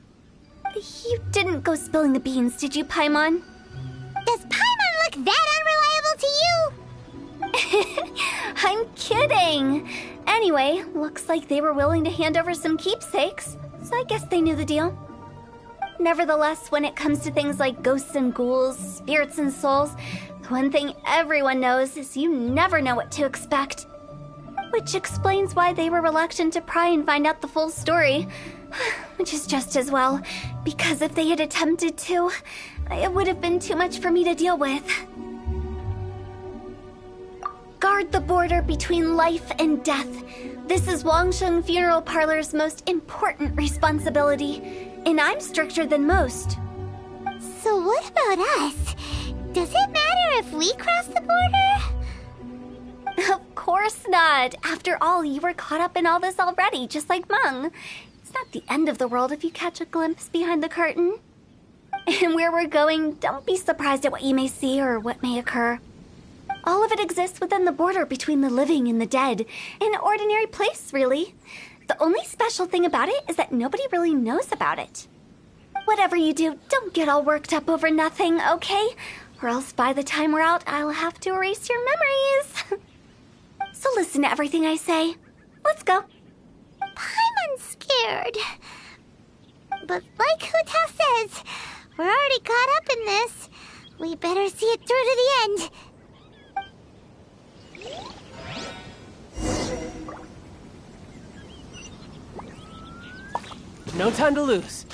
A: You didn't go spilling the beans, did you, Paimon?
D: Does Paimon look that unreliable to you?
A: I'm kidding! Anyway, looks like they were willing to hand over some keepsakes, so I guess they knew the deal. Nevertheless, when it comes to things like ghosts and ghouls, spirits and souls, the one thing everyone knows is you never know what to expect. Which explains why they were reluctant to pry and find out the full story. Which is just as well, because if they had attempted to, it would have been too much for me to deal with. Guard the border between life and death. This is Wangsheng Funeral Parlor's most important responsibility, and I'm stricter than most.
D: So what about us? Does it matter if we cross the border?
A: Of course not. After all, you were caught up in all this already, just like Meng. It's not the end of the world if you catch a glimpse behind the curtain. And where we're going, don't be surprised at what you may see or what may occur. All of it exists within the border between the living and the dead. An ordinary place, really. The only special thing about it is that nobody really knows about it. Whatever you do, don't get all worked up over nothing, okay? Or else by the time we're out, I'll have to erase your memories. So listen to everything I say. Let's go.
D: Paimon's scared. But like Hu Tao says, we're already caught up in this. We better see it through to the end.
C: No time to lose.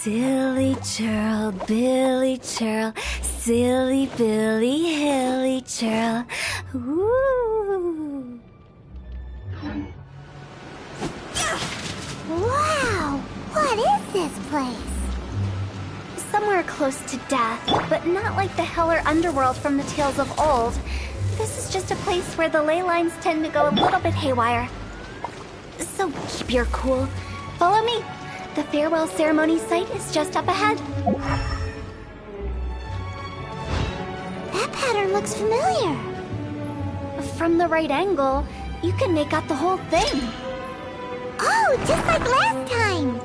A: Silly churl, Billy churl, silly Billy, hilly churl. Ooh.
D: this place?
A: Somewhere close to death, but not like the hell or underworld from the tales of old. This is just a place where the ley lines tend to go a little bit haywire. So keep your cool. Follow me. The farewell ceremony site is just up ahead.
D: That pattern looks familiar.
A: From the right angle, you can make out the whole thing.
D: Oh, just like last time.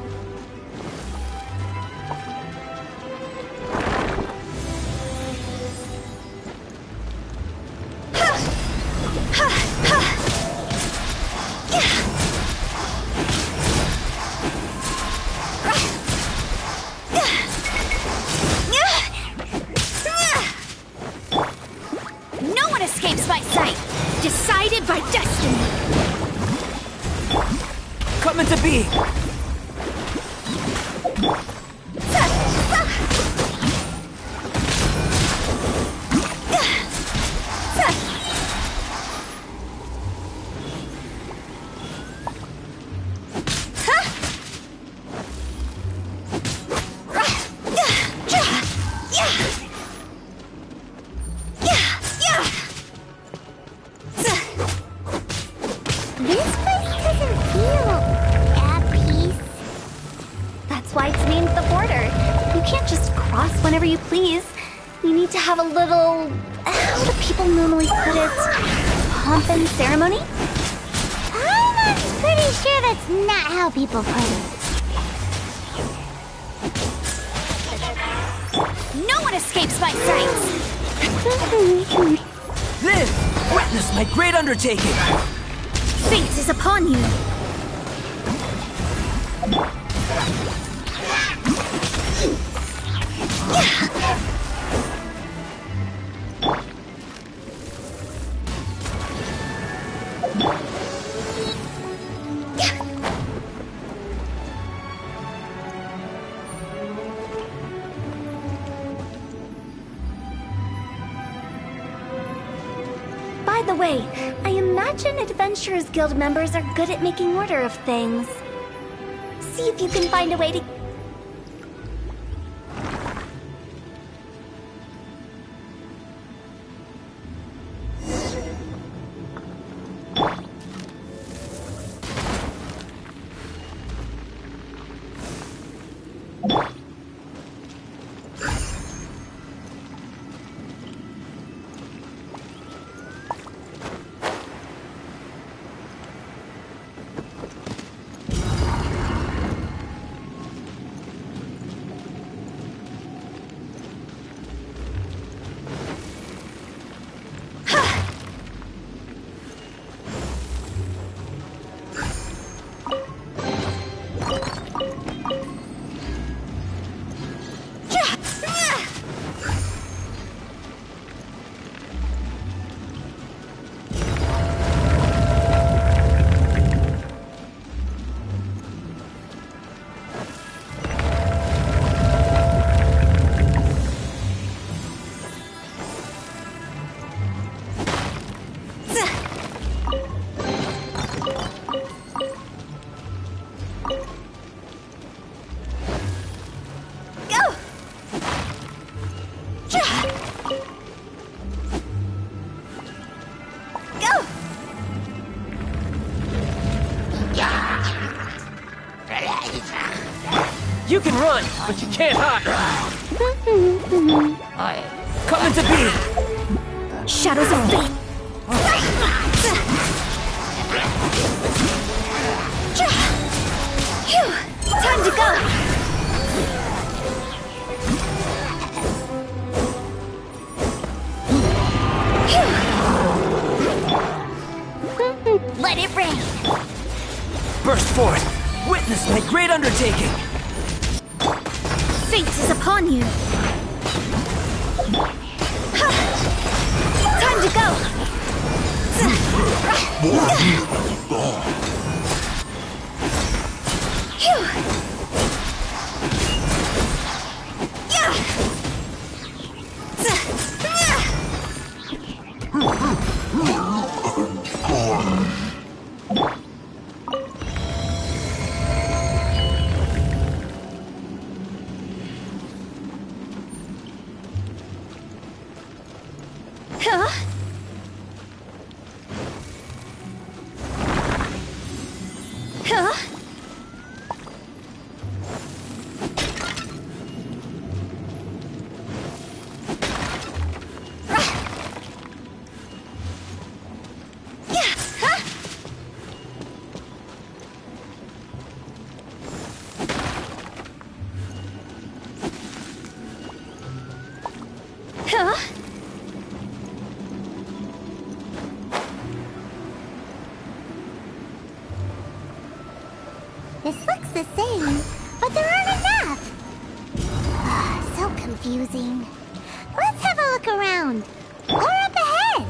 P: No one escapes my sight. Decided by destiny.
Q: Coming to be.
D: This place doesn't feel at peace.
A: That's why it's named the border. You can't just cross whenever you please. You need to have a little... how do people normally put it? Pomp and ceremony?
D: I'm pretty sure that's not how people put it.
P: No one escapes my sight.
Q: Live! Witness my great undertaking!
P: Fate is upon you.
A: By the way, I imagine Adventurers Guild members are good at making order of things. See if you can find a way to...
C: You can run, but you can't hide. Coming to be.
P: Shadows of fate.
A: Phew! Time to go!
P: Let it rain.
Q: Burst forth! Witness my great undertaking!
P: Fate is upon you.
A: Time to go!
D: This looks the same, but there aren't enough. So confusing. Let's have a look around. Or up ahead.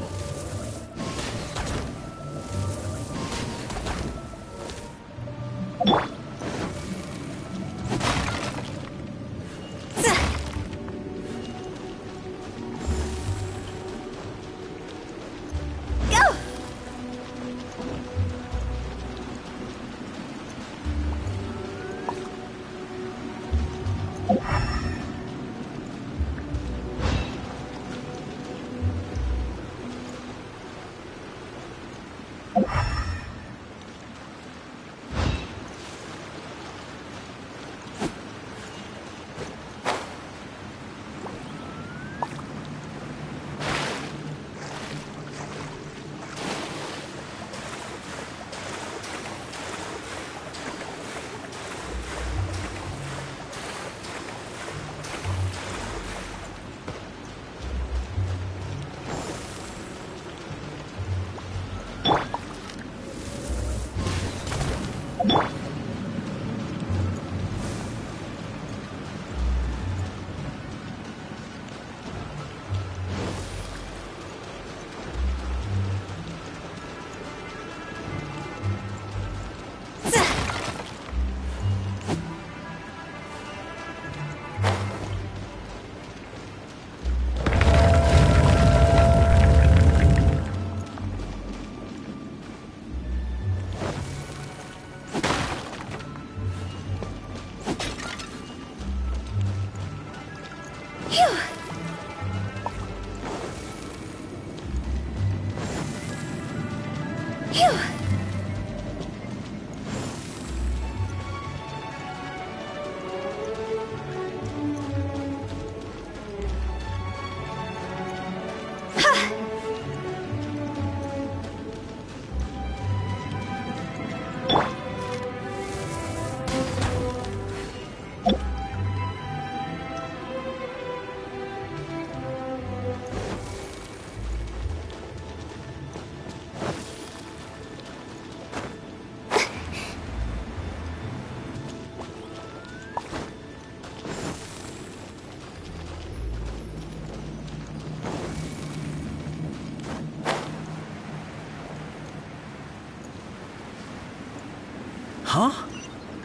E: Huh?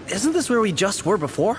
E: Isn't this where we just were before?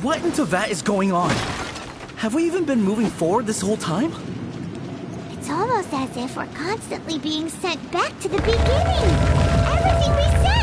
E: What into that is going on? Have we even been moving forward this whole time?
D: It's almost as if we're constantly being sent back to the beginning. Everything resets.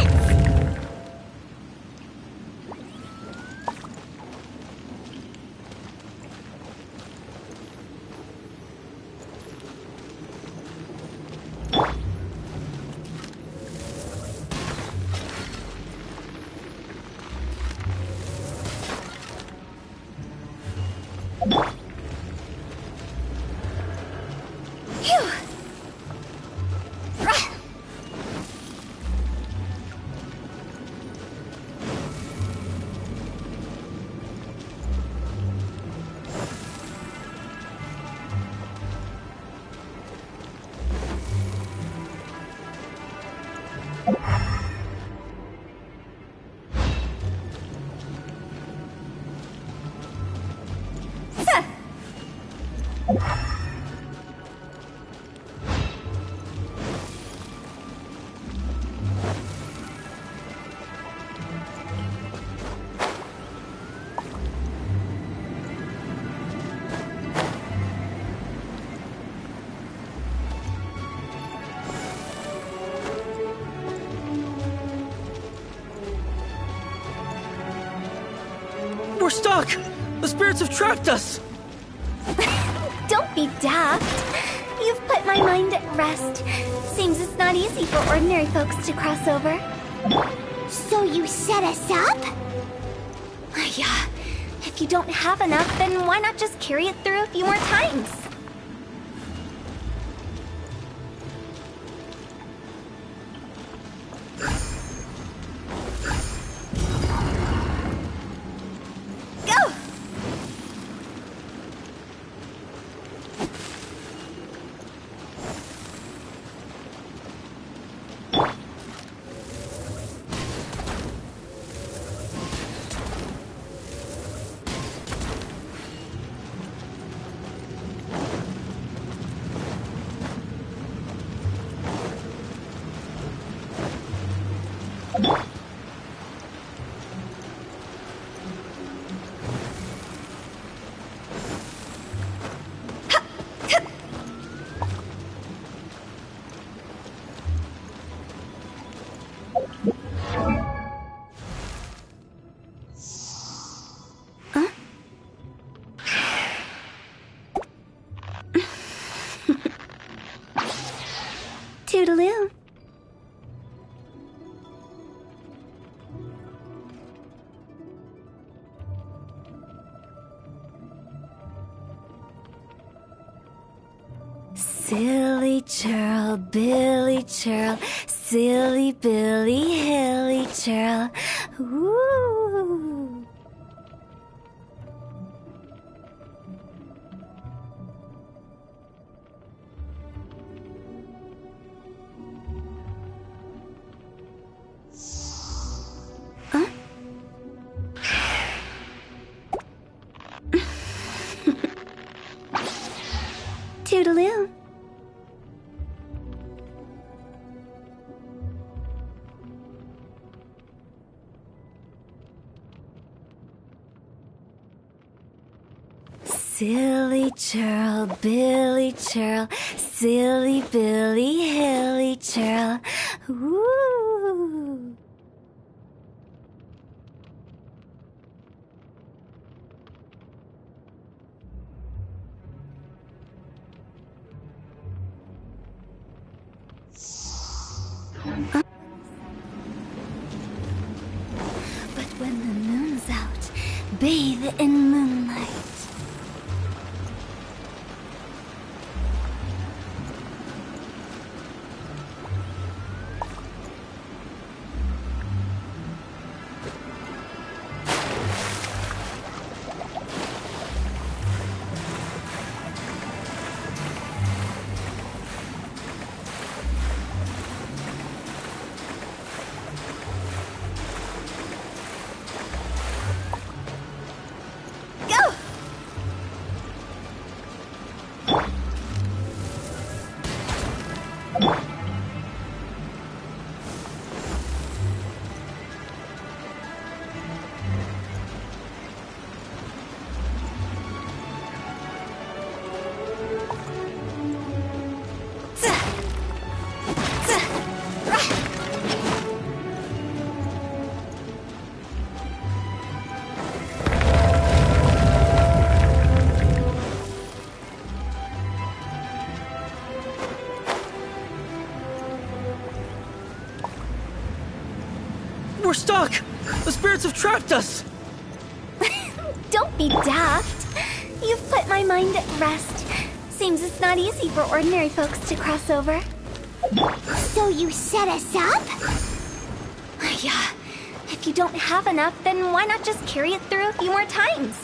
E: We're stuck! The spirits have trapped us!
A: Don't be daft. You've put my mind at rest. Seems it's not easy for ordinary folks to cross over.
D: So you set us up?
A: Yeah. If you don't have enough, then why not just carry it through a few more times? Go! Toodaloo. Silly churl, Billy churl, silly Billy, hilly churl. Ooh. Toodaloo. Silly churl, Billy churl, silly Billy, hilly churl. Ooh. But when the moon's out, bathe in moonlight.
E: We're stuck! The spirits have trapped us!
A: Don't be daft. You've put my mind at rest. Seems it's not easy for ordinary folks to cross over.
D: So you set us up?
A: Yeah. If you don't have enough, then why not just carry it through a few more times?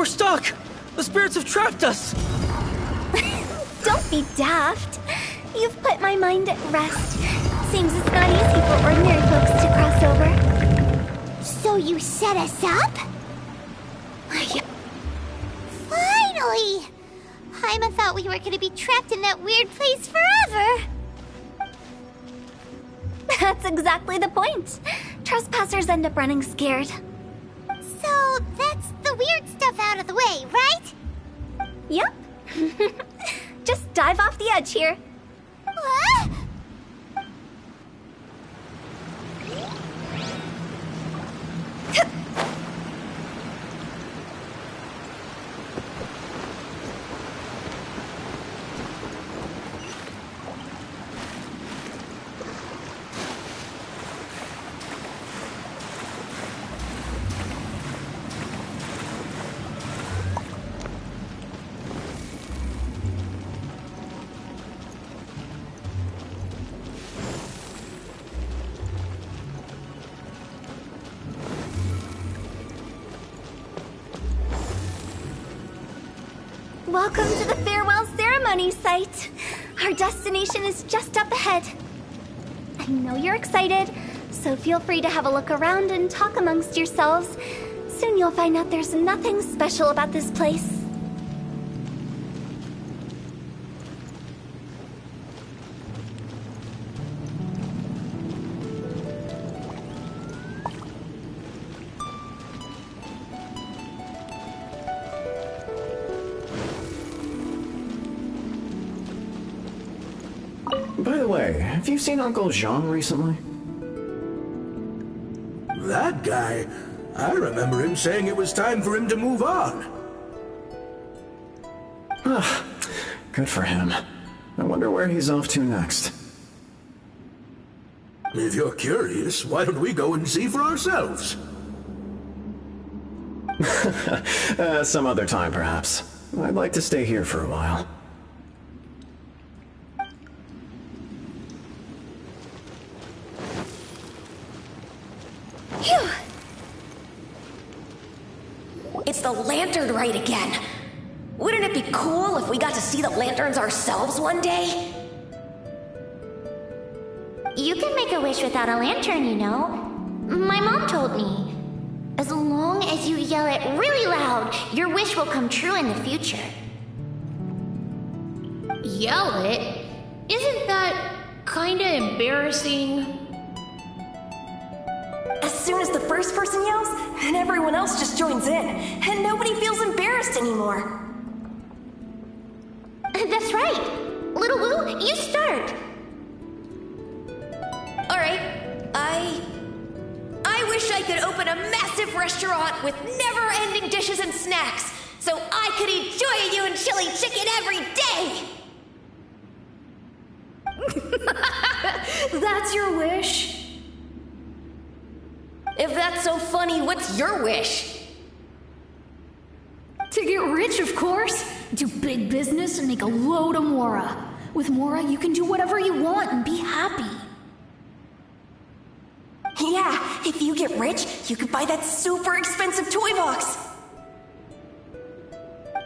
E: We're stuck! The spirits have trapped us!
A: Don't be daft. You've put my mind at rest. Seems it's not easy for ordinary folks to cross over.
D: So you set us up? Finally! Paimon thought we were gonna be trapped in that weird place forever.
A: That's exactly the point. Trespassers end up running scared.
D: So that's the weird stuff out of the way, right?
A: Yep. Just dive off the edge here.
D: What?
A: Welcome to the farewell ceremony site. Our destination is just up ahead. I know you're excited, so feel free to have a look around and talk amongst yourselves. Soon you'll find out there's nothing special about this place.
R: By the way, have you seen Uncle Jean recently?
I: That guy? I remember him saying it was time for him to move on.
R: Ah, good for him. I wonder where he's off to next.
I: If you're curious, why don't we go and see for ourselves?
R: Some other time, perhaps. I'd like to stay here for a while.
P: Phew. It's the lantern rite again. Wouldn't it be cool if we got to see the lanterns ourselves one day?
D: You can make a wish without a lantern, you know. My mom told me. As long as you yell it really loud, your wish will come true in the future.
L: Yell it? Isn't that kinda embarrassing?
P: As soon as the first person yells, and everyone else just joins in, and nobody feels embarrassed anymore.
D: That's right. Little Wu, you start.
P: Alright, I wish I could open a massive restaurant with never-ending dishes and snacks, so I could enjoy you and chili chicken every day!
F: That's your wish?
P: If that's so funny, what's your wish?
F: To get rich, of course. Do big business and make a load of Mora. With Mora, you can do whatever you want and be happy.
P: Yeah, if you get rich, you could buy that super expensive toy box.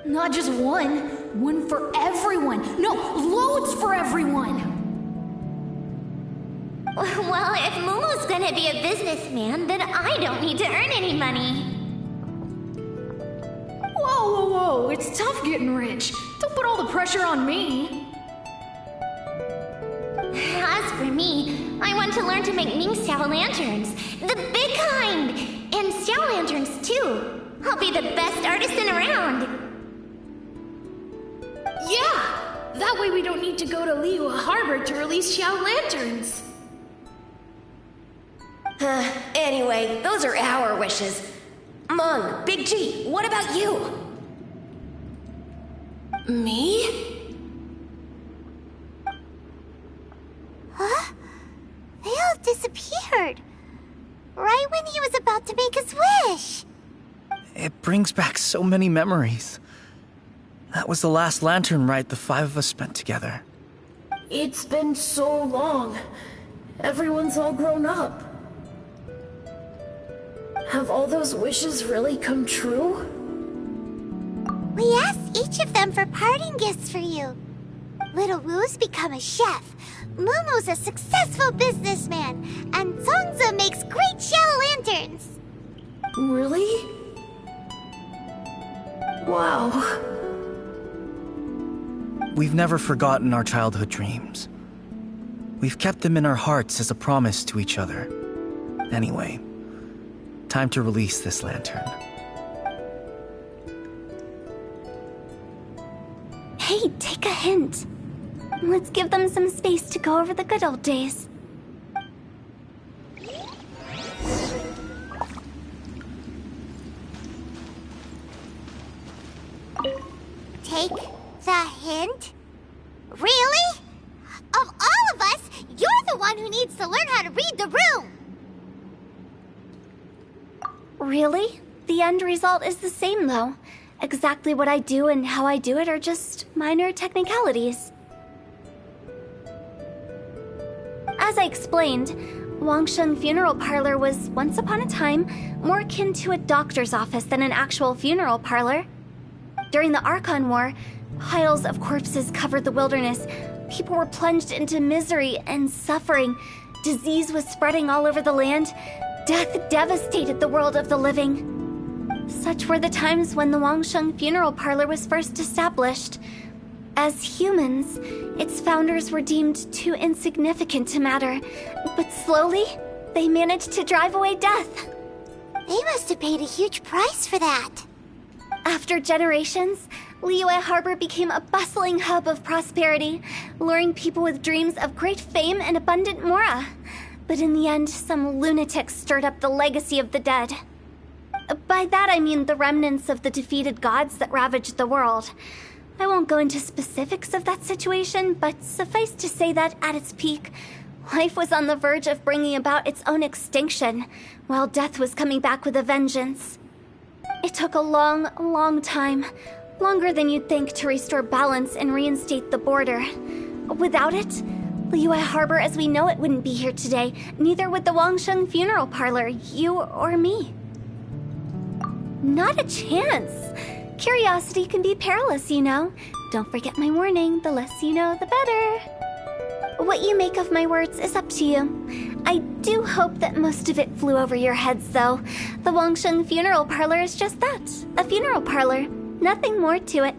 F: Not just one. One for everyone. No, loads for everyone.
D: Well, if Momo's gonna be a businessman, then I don't need to earn any money.
F: Whoa, whoa, whoa. It's tough getting rich. Don't put all the pressure on me.
D: As for me, I want to learn to make Ming Xiao lanterns. The big kind! And Xiao lanterns, too. I'll be the best artisan around.
L: Yeah! That way we don't need to go to Liyue Harbor to release Xiao lanterns.
P: Anyway, those are our wishes. Mung, Big G, what about you? Me?
D: Huh? They all disappeared. Right when he was about to make his wish.
E: It brings back so many memories. That was the last lantern rite the five of us spent together.
L: It's been so long. Everyone's all grown up. Have all those wishes really come true?
D: We asked each of them for parting gifts for you. Little Wu's become a chef, Mumu's a successful businessman, and Zongza makes great shell lanterns.
L: Really? Wow.
E: We've never forgotten our childhood dreams. We've kept them in our hearts as a promise to each other. Anyway, time to release this lantern.
A: Hey, take a hint. Let's give them some space to go over the good old days.
D: Take the hint? Really? Of all of us, you're the one who needs to learn how to read the room!
A: Really? The end result is the same, though. Exactly what I do and how I do it are just minor technicalities. As I explained, Wangsheng Funeral Parlor was, once upon a time, more akin to a doctor's office than an actual funeral parlor. During the Archon War, piles of corpses covered the wilderness. People were plunged into misery and suffering. Disease was spreading all over the land. Death devastated the world of the living. Such were the times when the Wangsheng Funeral Parlor was first established. As humans, its founders were deemed too insignificant to matter, but slowly, they managed to drive away death.
D: They must have paid a huge price for that.
A: After generations, Liyue Harbor became a bustling hub of prosperity, luring people with dreams of great fame and abundant mora. But in the end, some lunatics stirred up the legacy of the dead. By that I mean the remnants of the defeated gods that ravaged the world. I won't go into specifics of that situation, but suffice to say that at its peak, life was on the verge of bringing about its own extinction, while death was coming back with a vengeance. It took a long, long time, longer than you'd think, to restore balance and reinstate the border. Without it, Liyue Harbor as we know it wouldn't be here today, neither would the Wangsheng Funeral Parlor, you or me. Not a chance. Curiosity can be perilous, you know. Don't forget my warning, the less you know, the better. What you make of my words is up to you. I do hope that most of it flew over your heads, though. The Wangsheng Funeral Parlor is just that, a funeral parlor. Nothing more to it.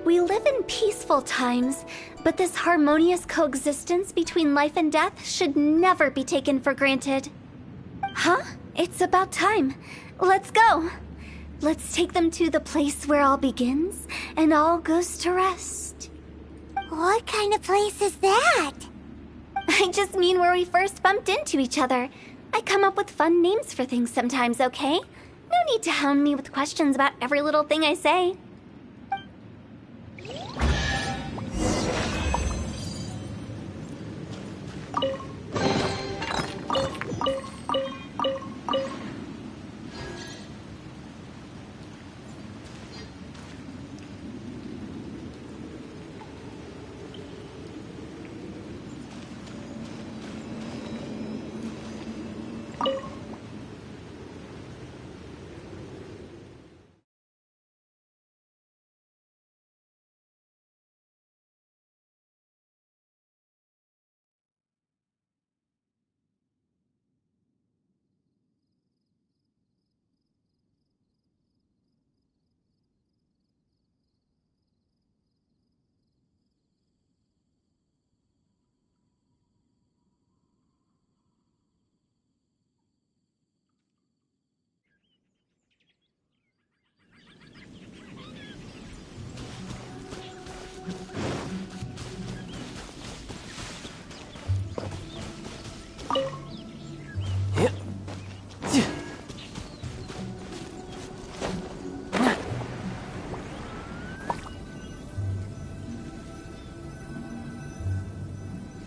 A: We live in peaceful times, but this harmonious coexistence between life and death should never be taken for granted. Huh? It's about time. Let's go. Let's take them to the place where all begins and all goes to rest.
D: What kind of place is that?
A: I just mean where we first bumped into each other. I come up with fun names for things sometimes, okay? No need to hound me with questions about every little thing I say.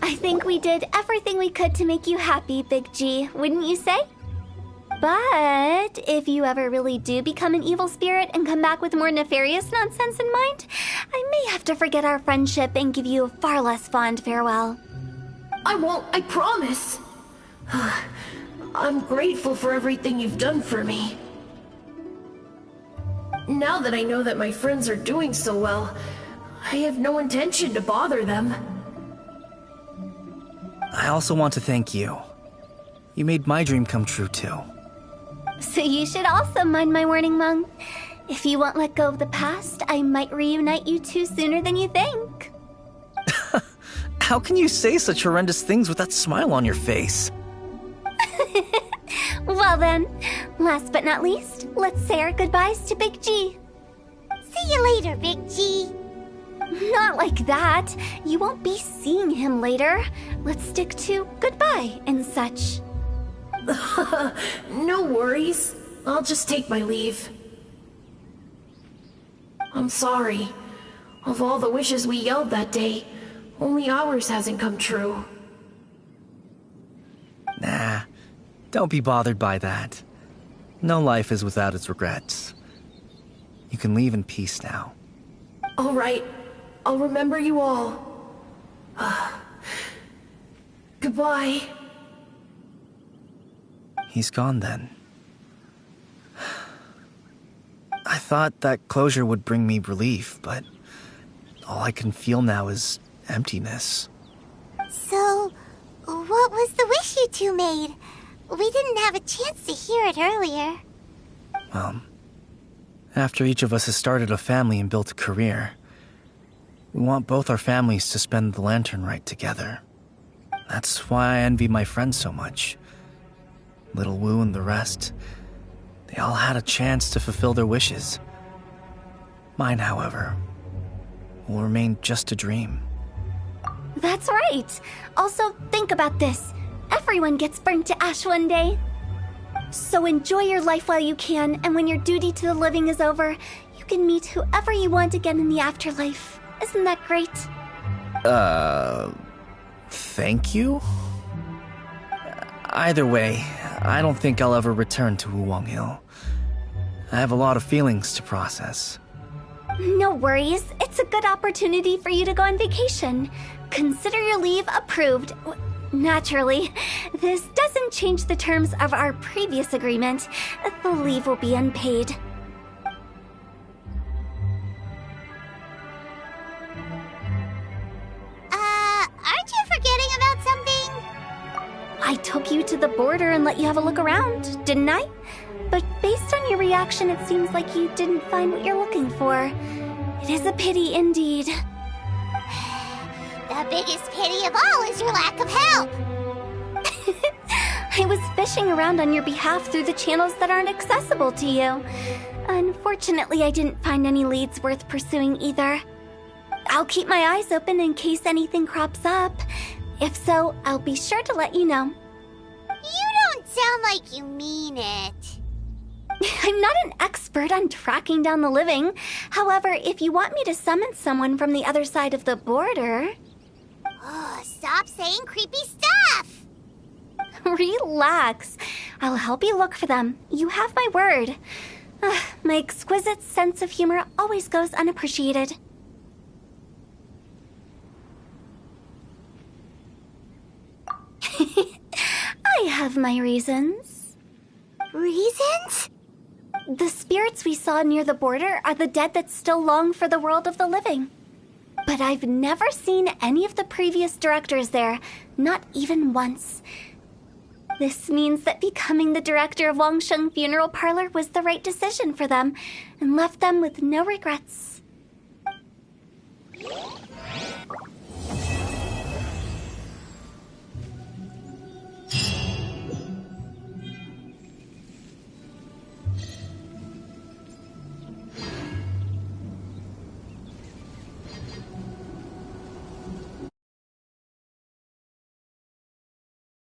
A: I think we did everything we could to make you happy, Big G, wouldn't you say? But if you ever really do become an evil spirit and come back with more nefarious nonsense in mind, I may have to forget our friendship and give you a far less fond farewell.
L: I won't, I promise. I'm grateful for everything you've done for me. Now that I know that my friends are doing so well, I have no intention to bother them.
E: I also want to thank you. You made my dream come true, too.
A: So you should also mind my warning, Mung. If you won't let go of the past, I might reunite you two sooner than you think.
E: How can you say such horrendous things with that smile on your face?
A: Well then, last but not least, let's say our goodbyes to Big G.
D: See you later, Big G.
A: Not like that. You won't be seeing him later. Let's stick to goodbye and such.
L: No worries. I'll just take my leave. I'm sorry. Of all the wishes we yelled that day, only ours hasn't come true.
E: Nah, don't be bothered by that. No life is without its regrets. You can leave in peace now.
L: All right. I'll remember you all. Goodbye.
E: He's gone then. I thought that closure would bring me relief, but all I can feel now is emptiness.
D: So, what was the wish you two made? We didn't have a chance to hear it earlier.
E: Well, after each of us has started a family and built a career, we want both our families to spend the Lantern Rite together. That's why I envy my friends so much. Little Wu and the rest, they all had a chance to fulfill their wishes. Mine, however, will remain just a dream.
A: That's right. Also, think about this. Everyone gets burnt to ash one day. So enjoy your life while you can, and when your duty to the living is over, you can meet whoever you want again in the afterlife. Isn't that great?
E: Thank you? Either way, I don't think I'll ever return to Wuwang Hill. I have a lot of feelings to process.
A: No worries. It's a good opportunity for you to go on vacation. Consider your leave approved. Naturally, this doesn't change the terms of our previous agreement. The leave will be unpaid.
D: Aren't you forgetting about something?
A: I took you to the border and let you have a look around, didn't I? But based on your reaction, it seems like you didn't find what you're looking for. It is a pity indeed.
D: The biggest pity of all is your lack of help.
A: I was fishing around on your behalf through the channels that aren't accessible to you. Unfortunately, I didn't find any leads worth pursuing either. I'll keep my eyes open in case anything crops up. If so, I'll be sure to let you know.
D: You don't sound like you mean it.
A: I'm not an expert on tracking down the living. However, if you want me to summon someone from the other side of the border...
D: Oh, stop saying creepy stuff!
A: Relax. I'll help you look for them. You have my word. My exquisite sense of humor always goes unappreciated. I have my reasons.
D: Reasons?
A: The spirits we saw near the border are the dead that still long for the world of the living. But I've never seen any of the previous directors there, not even once. This means that becoming the director of Wangsheng Funeral Parlor was the right decision for them, and left them with no regrets.